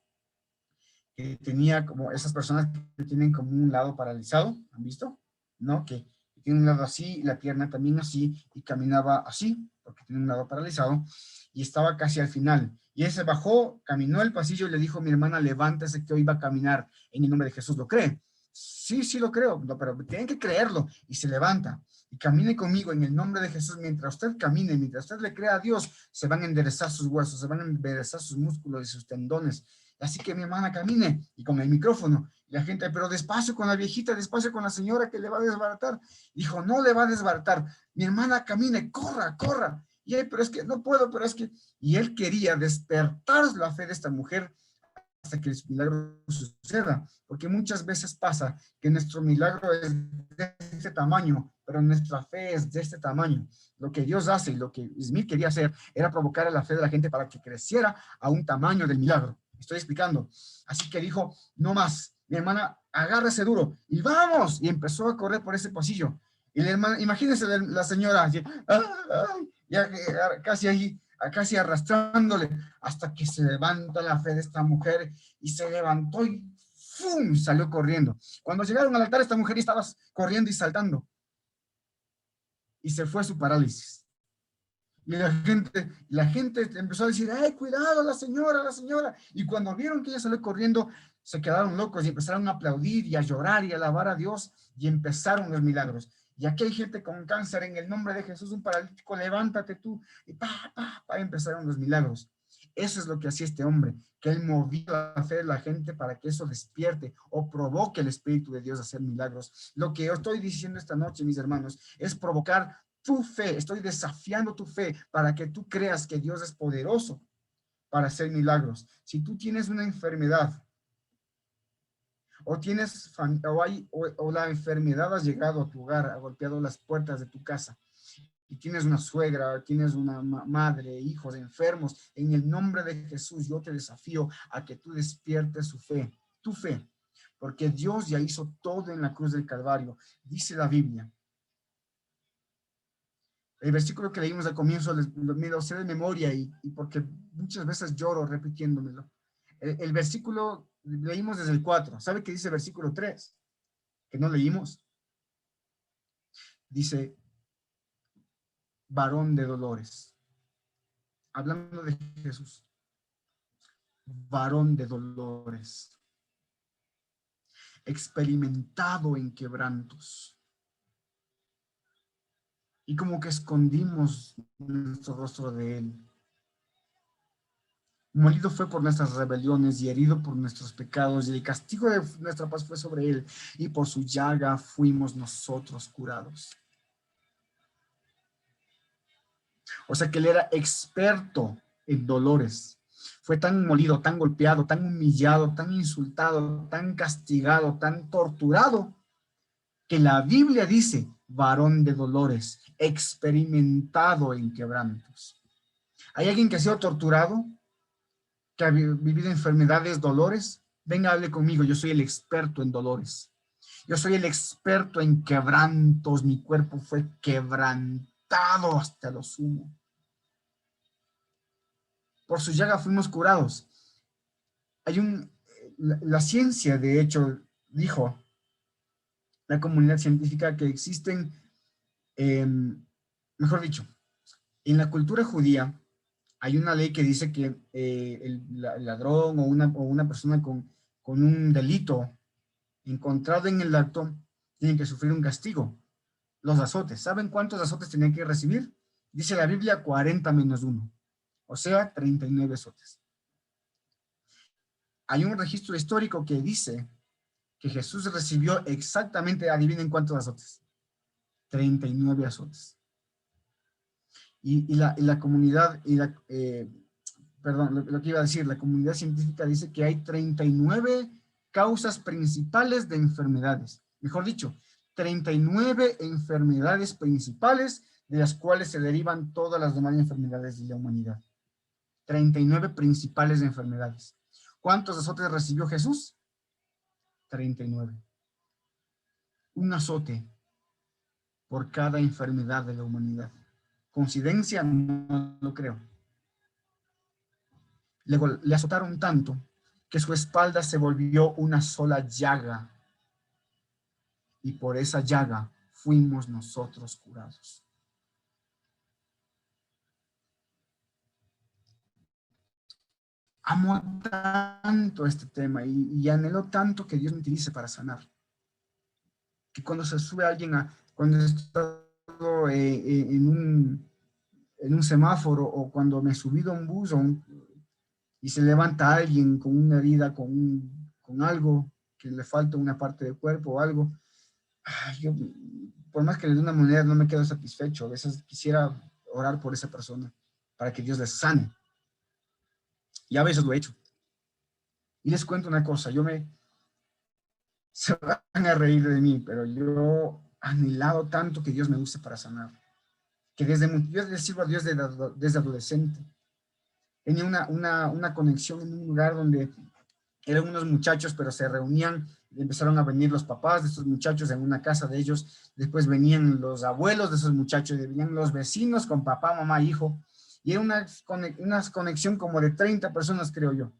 que tenía como esas personas que tienen como un lado paralizado, ¿han visto? ¿No? Que tiene un lado así, la pierna también así, y caminaba así, porque tiene un lado paralizado, y estaba casi al final. Y él se bajó, caminó el pasillo y le dijo, mi hermana, levántese que hoy va a caminar en el nombre de Jesús. ¿Lo cree? Sí lo creo, no, pero tienen que creerlo. Y se levanta y camine conmigo en el nombre de Jesús. Mientras usted camine, mientras usted le crea a Dios, se van a enderezar sus huesos, se van a enderezar sus músculos y sus tendones. Así que mi hermana camine y con el micrófono. Y la gente, pero despacio con la viejita, despacio con la señora que le va a desbaratar. Dijo, no le va a desbaratar. Mi hermana camine, corra, corra. Y él, pero es que no puedo, pero es que... Y él quería despertar la fe de esta mujer hasta que el milagro suceda. Porque muchas veces pasa que nuestro milagro es de este tamaño, pero nuestra fe es de este tamaño. Lo que Dios hace y lo que Smith quería hacer era provocar a la fe de la gente para que creciera a un tamaño del milagro. Estoy explicando. Así que dijo, no más. Mi hermana, agárrese duro y vamos. Y empezó a correr por ese pasillo. Y la hermana, imagínense la señora, así, ya casi ahí, casi arrastrándole, hasta que se levanta la fe de esta mujer y se levantó y ¡fum! Salió corriendo. Cuando llegaron al altar, esta mujer estaba corriendo y saltando. Y se fue su parálisis. Y la gente empezó a decir, ¡ay, cuidado, la señora! Y cuando vieron que ella salió corriendo, se quedaron locos y empezaron a aplaudir y a llorar y a alabar a Dios y empezaron los milagros. Y aquí hay gente con cáncer, en el nombre de Jesús, un paralítico, levántate tú. Y empezaron los milagros. Eso es lo que hacía este hombre, que él movía la fe de la gente para que eso despierte o provoque el Espíritu de Dios a hacer milagros. Lo que yo estoy diciendo esta noche, mis hermanos, es provocar tu fe. Estoy desafiando tu fe para que tú creas que Dios es poderoso para hacer milagros. Si tú tienes una enfermedad, o la enfermedad ha llegado a tu hogar, ha golpeado las puertas de tu casa, y tienes una suegra, tienes una madre, hijos enfermos, en el nombre de Jesús yo te desafío a que tú despiertes tu fe, porque Dios ya hizo todo en la cruz del Calvario. Dice la Biblia, el versículo que leímos al comienzo, me lo sé de memoria y porque muchas veces lloro repitiéndomelo. El versículo leímos desde el 4. ¿Sabe qué dice el versículo 3? Que no leímos. Dice, varón de dolores. Hablando de Jesús. Varón de dolores. Experimentado en quebrantos. Y como que escondimos nuestro rostro de él. Molido fue por nuestras rebeliones y herido por nuestros pecados, y el castigo de nuestra paz fue sobre él, y por su llaga fuimos nosotros curados. O sea que él era experto en dolores. Fue tan molido, tan golpeado, tan humillado, tan insultado, tan castigado, tan torturado, que la Biblia dice, varón de dolores, experimentado en quebrantos. ¿Hay alguien que ha sido torturado? ¿Que ha vivido enfermedades, dolores? Venga, hable conmigo, yo soy el experto en dolores. Yo soy el experto en quebrantos, mi cuerpo fue quebrantado hasta lo sumo. Por su llaga fuimos curados. La ciencia, de hecho, dijo, la comunidad científica, que existen, mejor dicho, en la cultura judía, hay una ley que dice que el ladrón o una persona con un delito encontrado en el acto tiene que sufrir un castigo. Los azotes. ¿Saben cuántos azotes tenían que recibir? Dice la Biblia 40 menos 1. O sea, 39 azotes. Hay un registro histórico que dice que Jesús recibió exactamente, adivinen cuántos azotes. 39 azotes. Y la comunidad, lo que iba a decir, la comunidad científica dice que hay 39 causas principales de enfermedades. Mejor dicho, 39 enfermedades principales de las cuales se derivan todas las demás enfermedades de la humanidad. 39 principales de enfermedades. ¿Cuántos azotes recibió Jesús? 39. Un azote por cada enfermedad de la humanidad. ¿Coincidencia? No lo creo. Le azotaron tanto que su espalda se volvió una sola llaga. Y por esa llaga fuimos nosotros curados. Amo tanto este tema y anhelo tanto que Dios me utilice para sanar. Que cuando se sube alguien cuando está en un semáforo o cuando me he subido a un bus y se levanta alguien con una herida, con algo, que le falta una parte del cuerpo o algo, yo, por más que le dé una moneda, no me quedo satisfecho. A veces quisiera orar por esa persona para que Dios les sane. Y a veces lo he hecho. Y les cuento una cosa, se van a reír de mí, pero yo he anhelado tanto que Dios me use para sanar. Que yo le sirvo a Dios desde adolescente. Tenía una conexión en un lugar donde eran unos muchachos, pero se reunían, empezaron a venir los papás de estos muchachos en una casa de ellos, después venían los abuelos de esos muchachos, venían los vecinos con papá, mamá, hijo, y era una conexión como de 30 personas, creo yo.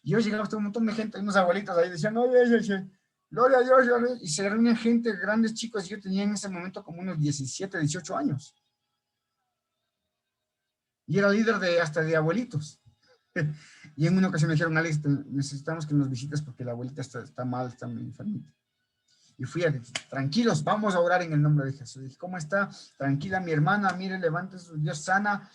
Y yo llegaba hasta un montón de gente, unos abuelitos ahí decían, oye, gloria a Dios, y se reunían gente, grandes chicos, y yo tenía en ese momento como unos 17, 18 años. Y era líder hasta de abuelitos. Y en una ocasión me dijeron, Alex, necesitamos que nos visites porque la abuelita está mal, está muy enfermita. Y fui a decir, tranquilos, vamos a orar en el nombre de Jesús. Dije, ¿cómo está? Tranquila mi hermana, mire, levántese, Dios sana.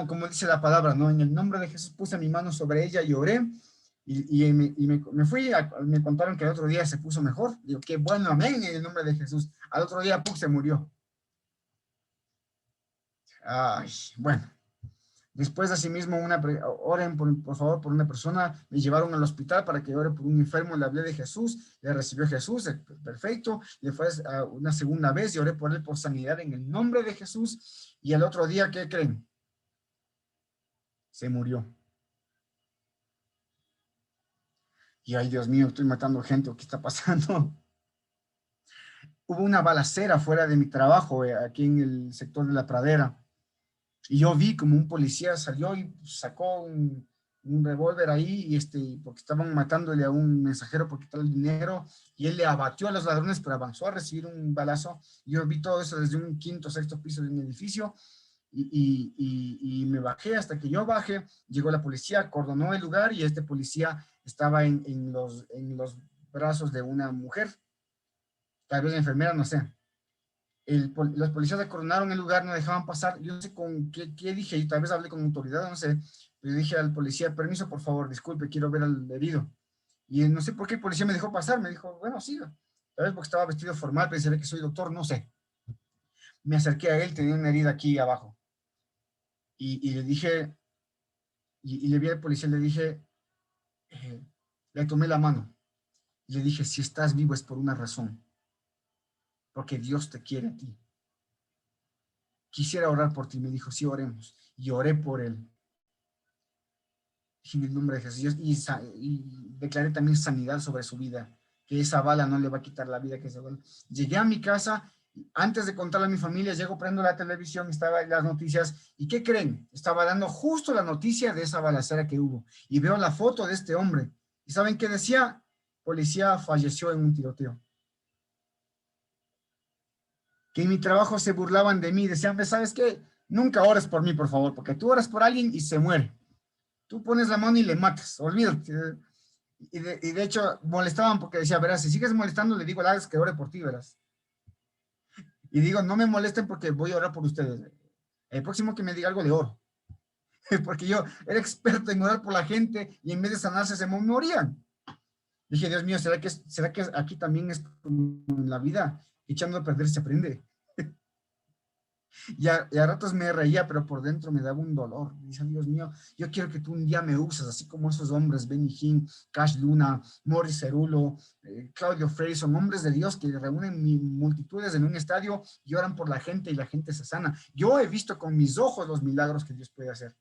Como dice la palabra, ¿no? En el nombre de Jesús puse mi mano sobre ella y oré. Y me fui, me contaron que el otro día se puso mejor. Digo, qué bueno, amén, en el nombre de Jesús. Al otro día, se murió. Ay, bueno. Después, asimismo, oren por favor por una persona. Me llevaron al hospital para que ore por un enfermo. Le hablé de Jesús, le recibió Jesús, perfecto. Le fue una segunda vez y oré por él por sanidad en el nombre de Jesús. Y al otro día, ¿qué creen? Se murió. Y ay, Dios mío, estoy matando gente, ¿qué está pasando? Hubo una balacera fuera de mi trabajo, aquí en el sector de La Pradera. Y yo vi como un policía salió y sacó un revólver ahí, porque estaban matándole a un mensajero por quitarle el dinero, y él le abatió a los ladrones, pero avanzó a recibir un balazo. Yo vi todo eso desde un quinto, sexto piso de un edificio, y me bajé. Hasta que yo bajé, llegó la policía, acordonó el lugar, y este policía estaba en los brazos de una mujer, tal vez enfermera, no sé. Los policías acordonaron el lugar, no dejaban pasar. Yo no sé con qué dije, y tal vez hablé con autoridad, no sé. Le dije al policía, permiso, por favor, disculpe, quiero ver al herido. Y no sé por qué el policía me dejó pasar. Me dijo, bueno, siga. Tal vez porque estaba vestido formal, pensé que soy doctor, no sé. Me acerqué a él, tenía una herida aquí abajo. Y le dije, y le vi al policía, le dije, le tomé la mano. Y le dije, si estás vivo es por una razón. Porque Dios te quiere a ti. Quisiera orar por ti. Me dijo, sí, oremos. Y oré por él. En el nombre de Jesús. Y declaré también sanidad sobre su vida. Que esa bala no le va a quitar la vida que esa bala. Llegué a mi casa. Antes de contarle a mi familia, llego, prendo la televisión, estaba en las noticias. ¿Y qué creen? Estaba dando justo la noticia de esa balacera que hubo. Y veo la foto de este hombre. ¿Y saben qué decía? Policía falleció en un tiroteo. Que en mi trabajo se burlaban de mí, decían, ¿sabes qué? Nunca ores por mí, por favor, porque tú oras por alguien y se muere. Tú pones la mano y le matas, olvídate. Y de hecho molestaban porque decía, verás, si sigues molestando, le digo a Alex que ore por ti, verás. Y digo, no me molesten porque voy a orar por ustedes. El próximo que me diga algo, le oro. Porque yo era experto en orar por la gente y en vez de sanarse se morían. Dije, Dios mío, ¿será que aquí también es como en la vida? Echando a perder se aprende. Y a ratos me reía, pero por dentro me daba un dolor. Dice, Dios mío, yo quiero que tú un día me uses, así como esos hombres, Benny Hinn, Cash Luna, Morris Cerulo, Claudio Frey, son hombres de Dios que reúnen multitudes en un estadio y oran por la gente y la gente se sana. Yo he visto con mis ojos los milagros que Dios puede hacer.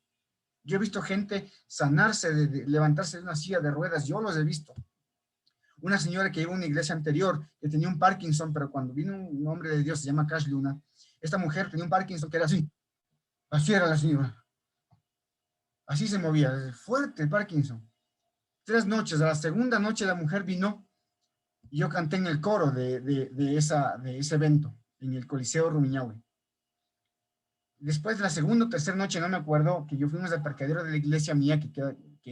Yo he visto gente sanarse, levantarse de una silla de ruedas, yo los he visto. Una señora que iba a una iglesia anterior, que tenía un Parkinson, pero cuando vino un hombre de Dios, se llama Cash Luna, esta mujer tenía un Parkinson que era así. Así era la señora. Así se movía, fuerte el Parkinson. 3 noches, a la segunda noche la mujer vino y yo canté en el coro de ese evento, en el Coliseo Rumiñahui. Después de la segunda o tercera noche, no me acuerdo, que yo fuimos al parqueadero de la iglesia mía, que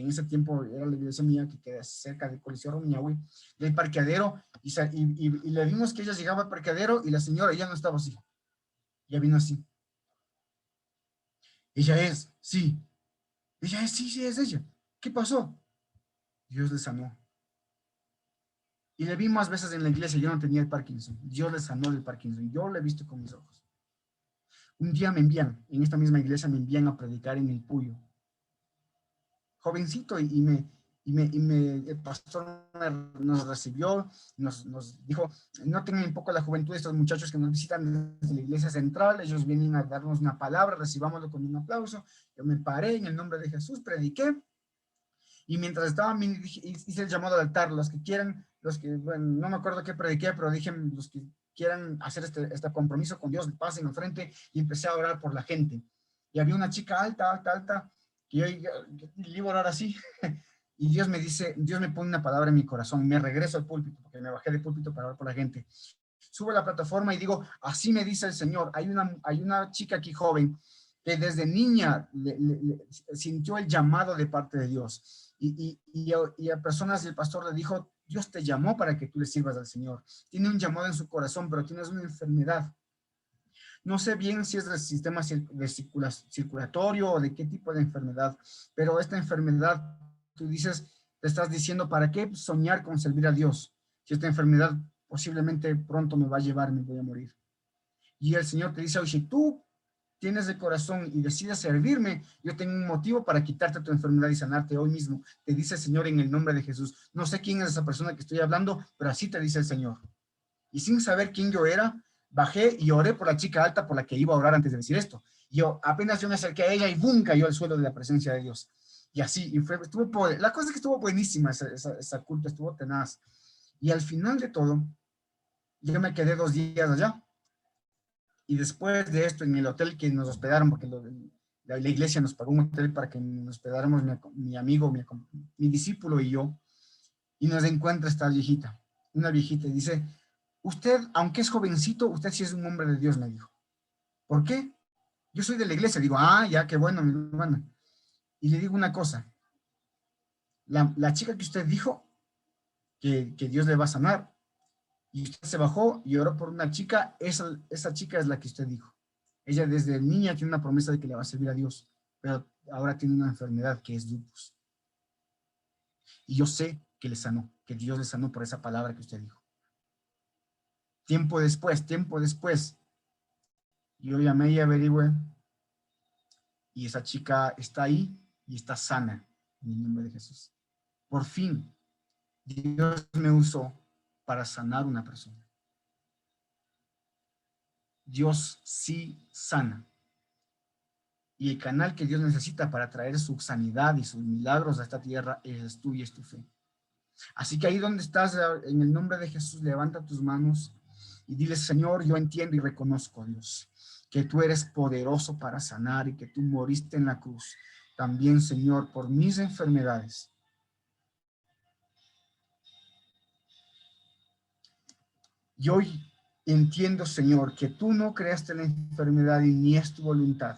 en ese tiempo era la iglesia mía, que queda cerca del Coliseo Rumiñahui, del parqueadero, y le vimos que ella llegaba al parqueadero y la señora ya no estaba así. Ya vino así. Ella es, sí. Ella, sí, sí, es ella. ¿Qué pasó? Dios le sanó. Y le vi más veces en la iglesia, yo no tenía el Parkinson. Dios le sanó del Parkinson. Yo lo he visto con mis ojos. Un día me envían, en esta misma iglesia me envían a predicar en el Puyo. Jovencito, el pastor nos recibió, nos dijo, no tengan un poco la juventud de estos muchachos que nos visitan desde la iglesia central, ellos vienen a darnos una palabra, recibámoslo con un aplauso. Yo me paré en el nombre de Jesús, prediqué, y mientras estaba, hice el llamado al altar, los que quieran, bueno, no me acuerdo qué prediqué, pero dije, los que quieran hacer este compromiso con Dios, pasen al frente, y empecé a orar por la gente. Y había una chica alta, que yo le iba a orar así, y Dios me pone una palabra en mi corazón, me regreso al púlpito, porque me bajé del púlpito para orar por la gente. Subo a la plataforma y digo, así me dice el Señor, hay una chica aquí joven, que desde niña sintió el llamado de parte de Dios, y a personas, el pastor le dijo, Dios te llamó para que tú le sirvas al Señor. Tiene un llamado en su corazón, pero tienes una enfermedad. No sé bien si es del sistema circulatorio o de qué tipo de enfermedad, pero esta enfermedad, tú dices, te estás diciendo, ¿para qué soñar con servir a Dios? Si esta enfermedad posiblemente pronto me va a llevar, me voy a morir. Y el Señor te dice, oye, si tú tienes el corazón y decides servirme, yo tengo un motivo para quitarte tu enfermedad y sanarte hoy mismo. Te dice el Señor en el nombre de Jesús. No sé quién es esa persona que estoy hablando, pero así te dice el Señor. Y sin saber quién yo era, bajé y oré por la chica alta por la que iba a orar antes de decir esto. Apenas yo me acerqué a ella y ¡bum! Cayó al suelo de la presencia de Dios. Y así, la cosa es que estuvo buenísima, esa culpa estuvo tenaz. Y al final de todo, yo me quedé 2 días allá. Y después de esto, en el hotel que nos hospedaron, porque la iglesia nos pagó un hotel para que nos hospedáramos mi amigo, mi discípulo y yo, y nos encuentra esta viejita, una viejita, y dice, usted, aunque es jovencito, usted sí es un hombre de Dios, me dijo. ¿Por qué? Yo soy de la iglesia. Digo, ya, qué bueno, mi hermana. Y le digo una cosa, la chica que usted dijo que Dios le va a sanar, y usted se bajó y oró por una chica, esa chica es la que usted dijo. Ella desde niña tiene una promesa de que le va a servir a Dios, pero ahora tiene una enfermedad que es lupus. Y yo sé que le sanó, que Dios le sanó por esa palabra que usted dijo. Tiempo después, yo llamé y averigüé, y esa chica está ahí y está sana, en el nombre de Jesús. Por fin, Dios me usó para sanar una persona. Dios sí sana. Y el canal que Dios necesita para traer su sanidad y sus milagros a esta tierra es tú y es tu fe. Así que ahí donde estás, en el nombre de Jesús, levanta tus manos y dile, Señor, yo entiendo y reconozco, Dios, que tú eres poderoso para sanar y que tú moriste en la cruz. También, Señor, por mis enfermedades. Y hoy entiendo, Señor, que tú no creaste la enfermedad y ni es tu voluntad.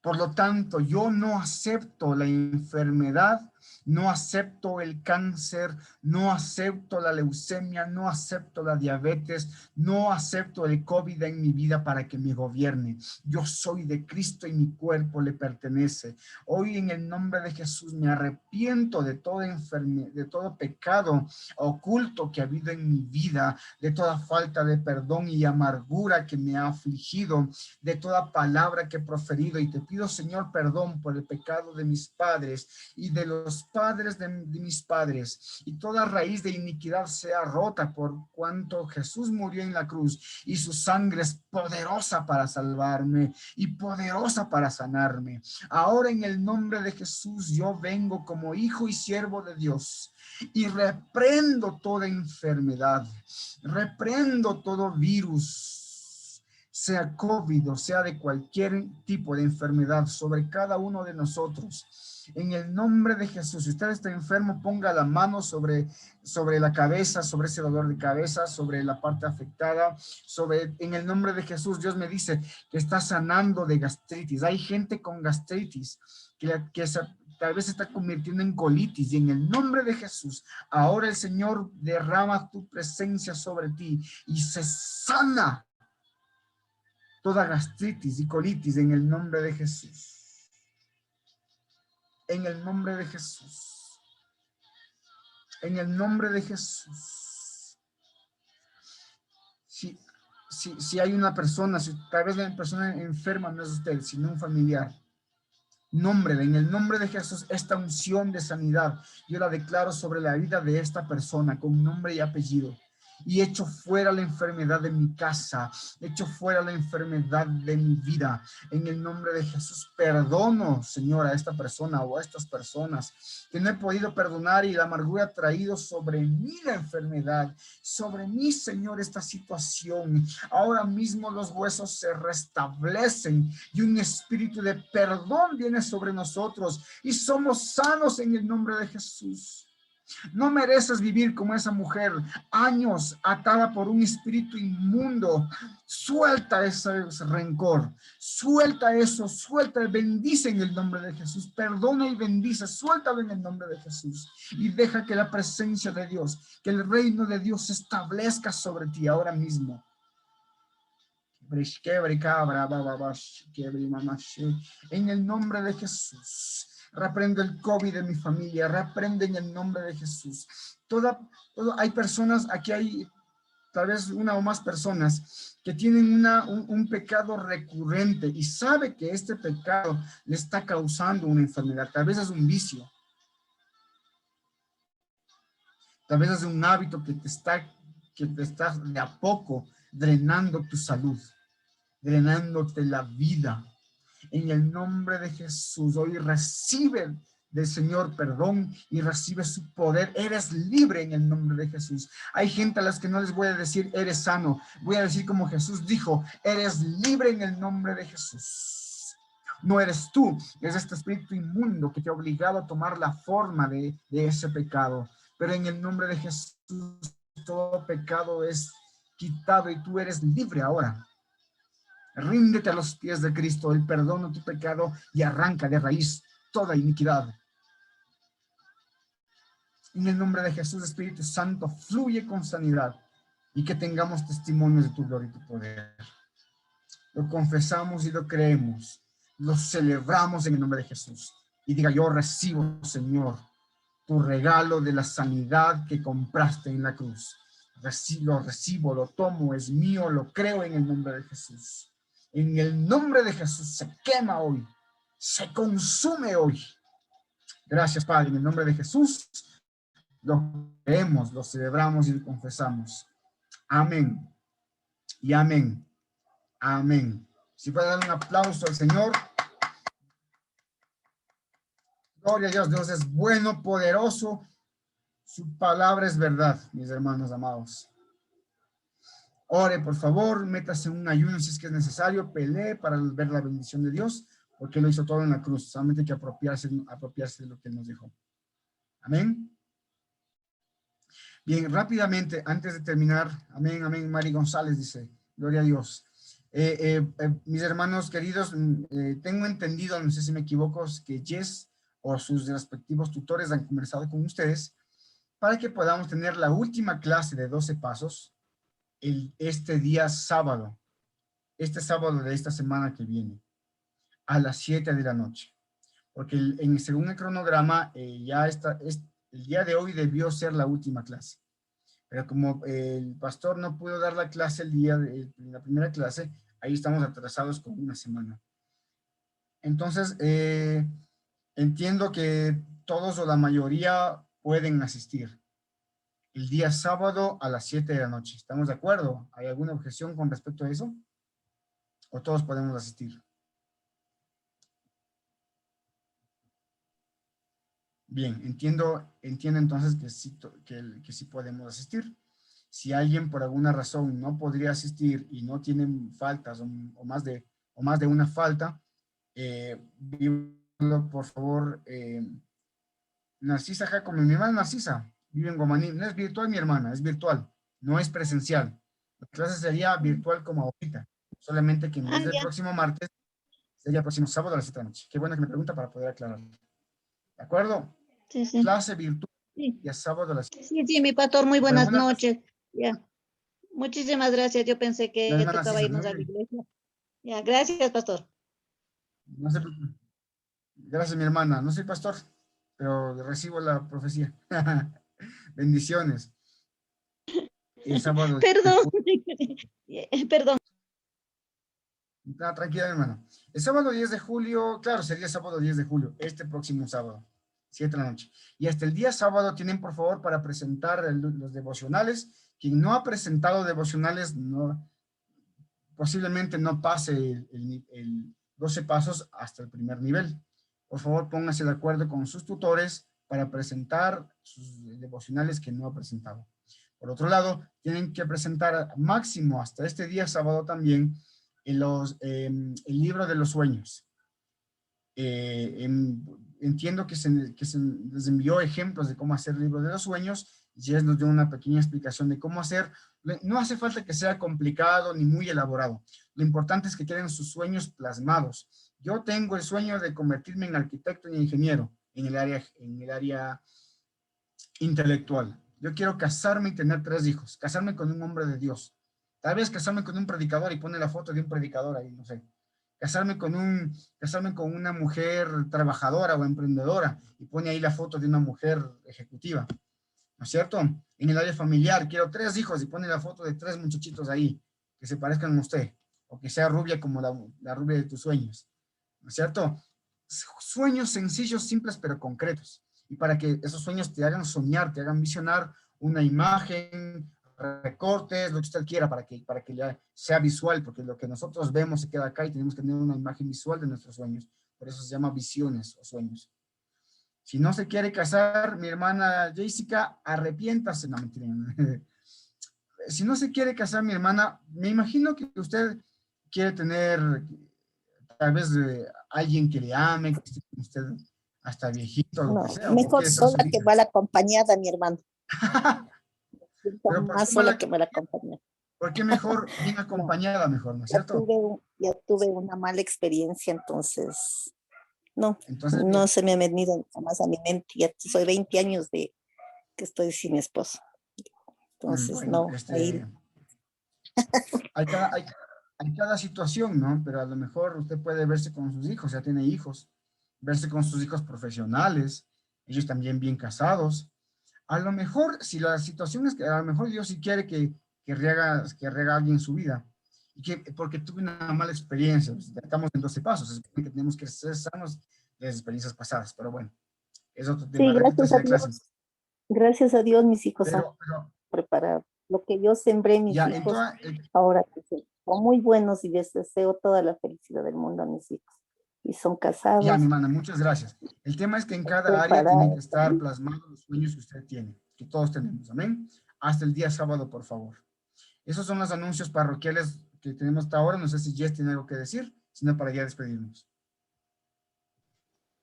Por lo tanto, yo no acepto la enfermedad, no acepto el cáncer, no acepto la leucemia, no acepto la diabetes, no acepto el COVID en mi vida para que me gobierne. Yo soy de Cristo y mi cuerpo le pertenece. Hoy en el nombre de Jesús me arrepiento de toda enfermedad, de todo pecado oculto que ha habido en mi vida, de toda falta de perdón y amargura que me ha afligido, de toda palabra que he proferido, y te pido, Señor, perdón por el pecado de mis padres y de los padres de mis padres, y toda raíz de iniquidad sea rota por cuanto Jesús murió en la cruz y su sangre es poderosa para salvarme y poderosa para sanarme. Ahora en el nombre de Jesús yo vengo como hijo y siervo de Dios y reprendo toda enfermedad, reprendo todo virus, sea COVID o sea de cualquier tipo de enfermedad sobre cada uno de nosotros. En el nombre de Jesús, si usted está enfermo, ponga la mano sobre la cabeza, sobre ese dolor de cabeza, sobre la parte afectada, en el nombre de Jesús. Dios me dice que está sanando de gastritis. Hay gente con gastritis que tal vez se está convirtiendo en colitis, y en el nombre de Jesús, ahora el Señor derrama tu presencia sobre ti y se sana. toda gastritis y colitis en el nombre de Jesús. En el nombre de Jesús. En el nombre de Jesús. Si hay una persona, si tal vez la persona enferma no es usted, sino un familiar, nómbrele en el nombre de Jesús esta unción de sanidad. Yo la declaro sobre la vida de esta persona con nombre y apellido. Y echo fuera la enfermedad de mi casa, echo fuera la enfermedad de mi vida. En el nombre de Jesús perdono, Señor, a esta persona o a estas personas que no he podido perdonar y la amargura ha traído sobre mí la enfermedad, sobre mí, Señor, esta situación. Ahora mismo los huesos se restablecen y un espíritu de perdón viene sobre nosotros y somos sanos en el nombre de Jesús. No mereces vivir como esa mujer, años atada por un espíritu inmundo. Suelta ese rencor, suelta eso, suelta, bendice en el nombre de Jesús, perdona y bendice, suéltalo en el nombre de Jesús y deja que la presencia de Dios, que el reino de Dios se establezca sobre ti ahora mismo. En el nombre de Jesús. Reprendo el COVID de mi familia, reprende en el nombre de Jesús. Hay personas, aquí hay tal vez una o más personas que tienen un pecado recurrente y sabe que este pecado le está causando una enfermedad. Tal vez es un vicio. Tal vez es un hábito que te está de a poco drenando tu salud, drenándote la vida. En el nombre de Jesús, hoy recibe del Señor perdón y recibe su poder. Eres libre en el nombre de Jesús. Hay gente a las que no les voy a decir eres sano. Voy a decir como Jesús dijo, eres libre en el nombre de Jesús. No eres tú, es este espíritu inmundo que te ha obligado a tomar la forma de ese pecado. Pero en el nombre de Jesús, todo pecado es quitado y tú eres libre ahora. Ríndete a los pies de Cristo, Él perdona tu pecado y arranca de raíz toda iniquidad. En el nombre de Jesús, Espíritu Santo, fluye con sanidad y que tengamos testimonios de tu gloria y tu poder. Lo confesamos y lo creemos, lo celebramos en el nombre de Jesús. Y diga, yo recibo, Señor, tu regalo de la sanidad que compraste en la cruz. Lo recibo, lo tomo, es mío, lo creo en el nombre de Jesús. En el nombre de Jesús se quema hoy, se consume hoy. Gracias, Padre, en el nombre de Jesús lo creemos, lo celebramos y lo confesamos. Amén y amén. Amén. Si puede dar un aplauso al Señor. Gloria a Dios, Dios es bueno, poderoso. Su palabra es verdad, mis hermanos amados. Ore, por favor, métase en un ayuno si es que es necesario, pelee para ver la bendición de Dios, porque lo hizo todo en la cruz. Solamente hay que apropiarse de lo que Él nos dijo. Amén. Bien, rápidamente, antes de terminar, amén, amén, Mari González dice, gloria a Dios. Mis hermanos queridos, tengo entendido, no sé si me equivoco, que Jess o sus respectivos tutores han conversado con ustedes para que podamos tener la última clase de 12 pasos este día sábado, este sábado de esta semana que viene, a las 7 de la noche. Porque según el cronograma, el día de hoy debió ser la última clase. Pero como el pastor no pudo dar la clase la primera clase, ahí estamos atrasados con una semana. Entonces, entiendo que todos o la mayoría pueden asistir. El día sábado a las 7 de la noche. ¿Estamos de acuerdo? ¿Hay alguna objeción con respecto a eso? ¿O todos podemos asistir? Bien, entiendo entonces que sí podemos asistir. Si alguien por alguna razón no podría asistir y no tienen faltas o más de una falta, por favor, Narcisa Jacob, mi hermana Narcisa, vive en Guamaní. No es virtual, mi hermana, es virtual, no es presencial. La clase sería virtual como ahorita, solamente que en vez del próximo martes, sería el próximo sábado a las 7 de la noche. Qué bueno que me pregunta para poder aclarar. ¿De acuerdo? Sí, sí. Clase virtual Sí. y a sábado a las 7. Sí, mi pastor, muy buenas noches. Ya. Muchísimas gracias. Yo pensé que La hermana tocaba Cisa, irnos ¿no? a la iglesia. Ya, gracias, pastor. No se preocupe. Gracias, mi hermana. No soy pastor, pero recibo la profecía. Bendiciones. El sábado. Perdón. Perdón. Tranquila, mi hermana. El sábado 10 de julio, claro, sería sábado 10 de julio, este próximo sábado, 7 de la noche. Y hasta el día sábado tienen, por favor, para presentar los devocionales. Quien no ha presentado devocionales, no, posiblemente no pase el 12 pasos hasta el primer nivel. Por favor, pónganse de acuerdo con sus tutores para presentar sus devocionales que no ha presentado. Por otro lado, tienen que presentar máximo hasta este día sábado también el libro de los sueños. Entiendo que se les envió ejemplos de cómo hacer el libro de los sueños. Jess nos dio una pequeña explicación de cómo hacer. No hace falta que sea complicado ni muy elaborado. Lo importante es que queden sus sueños plasmados. Yo tengo el sueño de convertirme en arquitecto y ingeniero en el área intelectual. Yo quiero casarme y tener 3 hijos. Casarme con un hombre de Dios. Tal vez casarme con un predicador y pone la foto de un predicador ahí, no sé. Casarme con una mujer trabajadora o emprendedora y pone ahí la foto de una mujer ejecutiva. ¿No es cierto? En el área familiar, quiero 3 hijos y pone la foto de 3 muchachitos ahí, que se parezcan a usted, o que sea rubia como la rubia de tus sueños. ¿No es cierto? Sueños sencillos, simples, pero concretos. Y para que esos sueños te hagan soñar, te hagan visionar una imagen, recortes, lo que usted quiera, para que ya sea visual, porque lo que nosotros vemos se queda acá y tenemos que tener una imagen visual de nuestros sueños. Por eso se llama visiones o sueños. Si no se quiere casar, mi hermana Jessica, arrepiéntase. No, mentira. Si no se quiere casar, mi hermana, me imagino que usted quiere tener tal vez alguien que le ame, que esté con usted hasta viejito, lo No, que sea. mejor sola que mal acompañada, mi hermano. Pero Más sola que mal acompañada. ¿por qué mejor bien acompañada, mejor, ¿no es cierto? Ya tuve una mala experiencia, entonces no se me ha venido jamás a mi mente. Ya soy 20 años de que estoy sin esposo. Entonces, bueno, no, ahí. Hay cada situación, ¿no? Pero a lo mejor usted puede verse con sus hijos, ya tiene hijos, verse con sus hijos profesionales, ellos también bien casados. A lo mejor, si la situación es que a lo mejor Dios sí quiere que rehaga alguien en su vida, porque tuve una mala experiencia, pues, estamos en 12 pasos, es que tenemos que ser sanos de las experiencias pasadas, pero bueno, es otro tema. Sí, gracias a Dios mis hijos han preparado. Lo que yo sembré mis hijos, ahora son muy buenos y les deseo toda la felicidad del mundo a mis hijos. Y son casados. Ya, mi hermana, muchas gracias. El tema es que en cada área tienen que estar plasmados los sueños que usted tiene, que todos tenemos, amén. Hasta el día sábado, por favor. Esos son los anuncios parroquiales que tenemos hasta ahora. No sé si Jess tiene algo que decir, sino para ya despedirnos.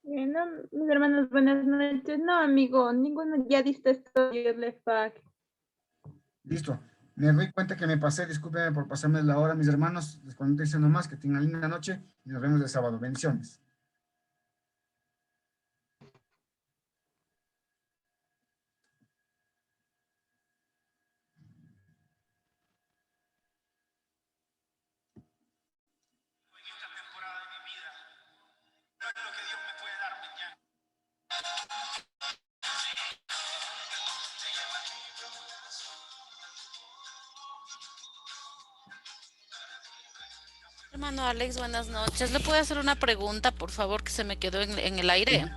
No, mis hermanos, buenas noches. No, amigo, ninguno ya diste esto. Listo. Me doy cuenta que me pasé. Discúlpenme por pasarme la hora, mis hermanos. Les cuento nomás que tengan linda noche y nos vemos el sábado. Bendiciones. Hermano Alex, buenas noches. ¿Le puedo hacer una pregunta, por favor, que se me quedó en el aire?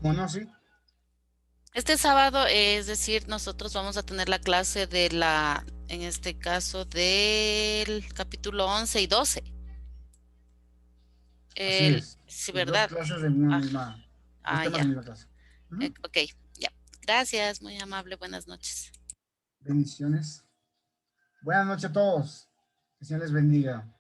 Bueno, sí. Este sábado, es decir, nosotros vamos a tener la clase en este caso, del capítulo 11 y 12. Así es. Sí, ¿verdad? 2 clases de una misma. Ya. Clase. Ok, ya. Gracias, muy amable. Buenas noches. Bendiciones. Buenas noches a todos. Que el Señor les bendiga.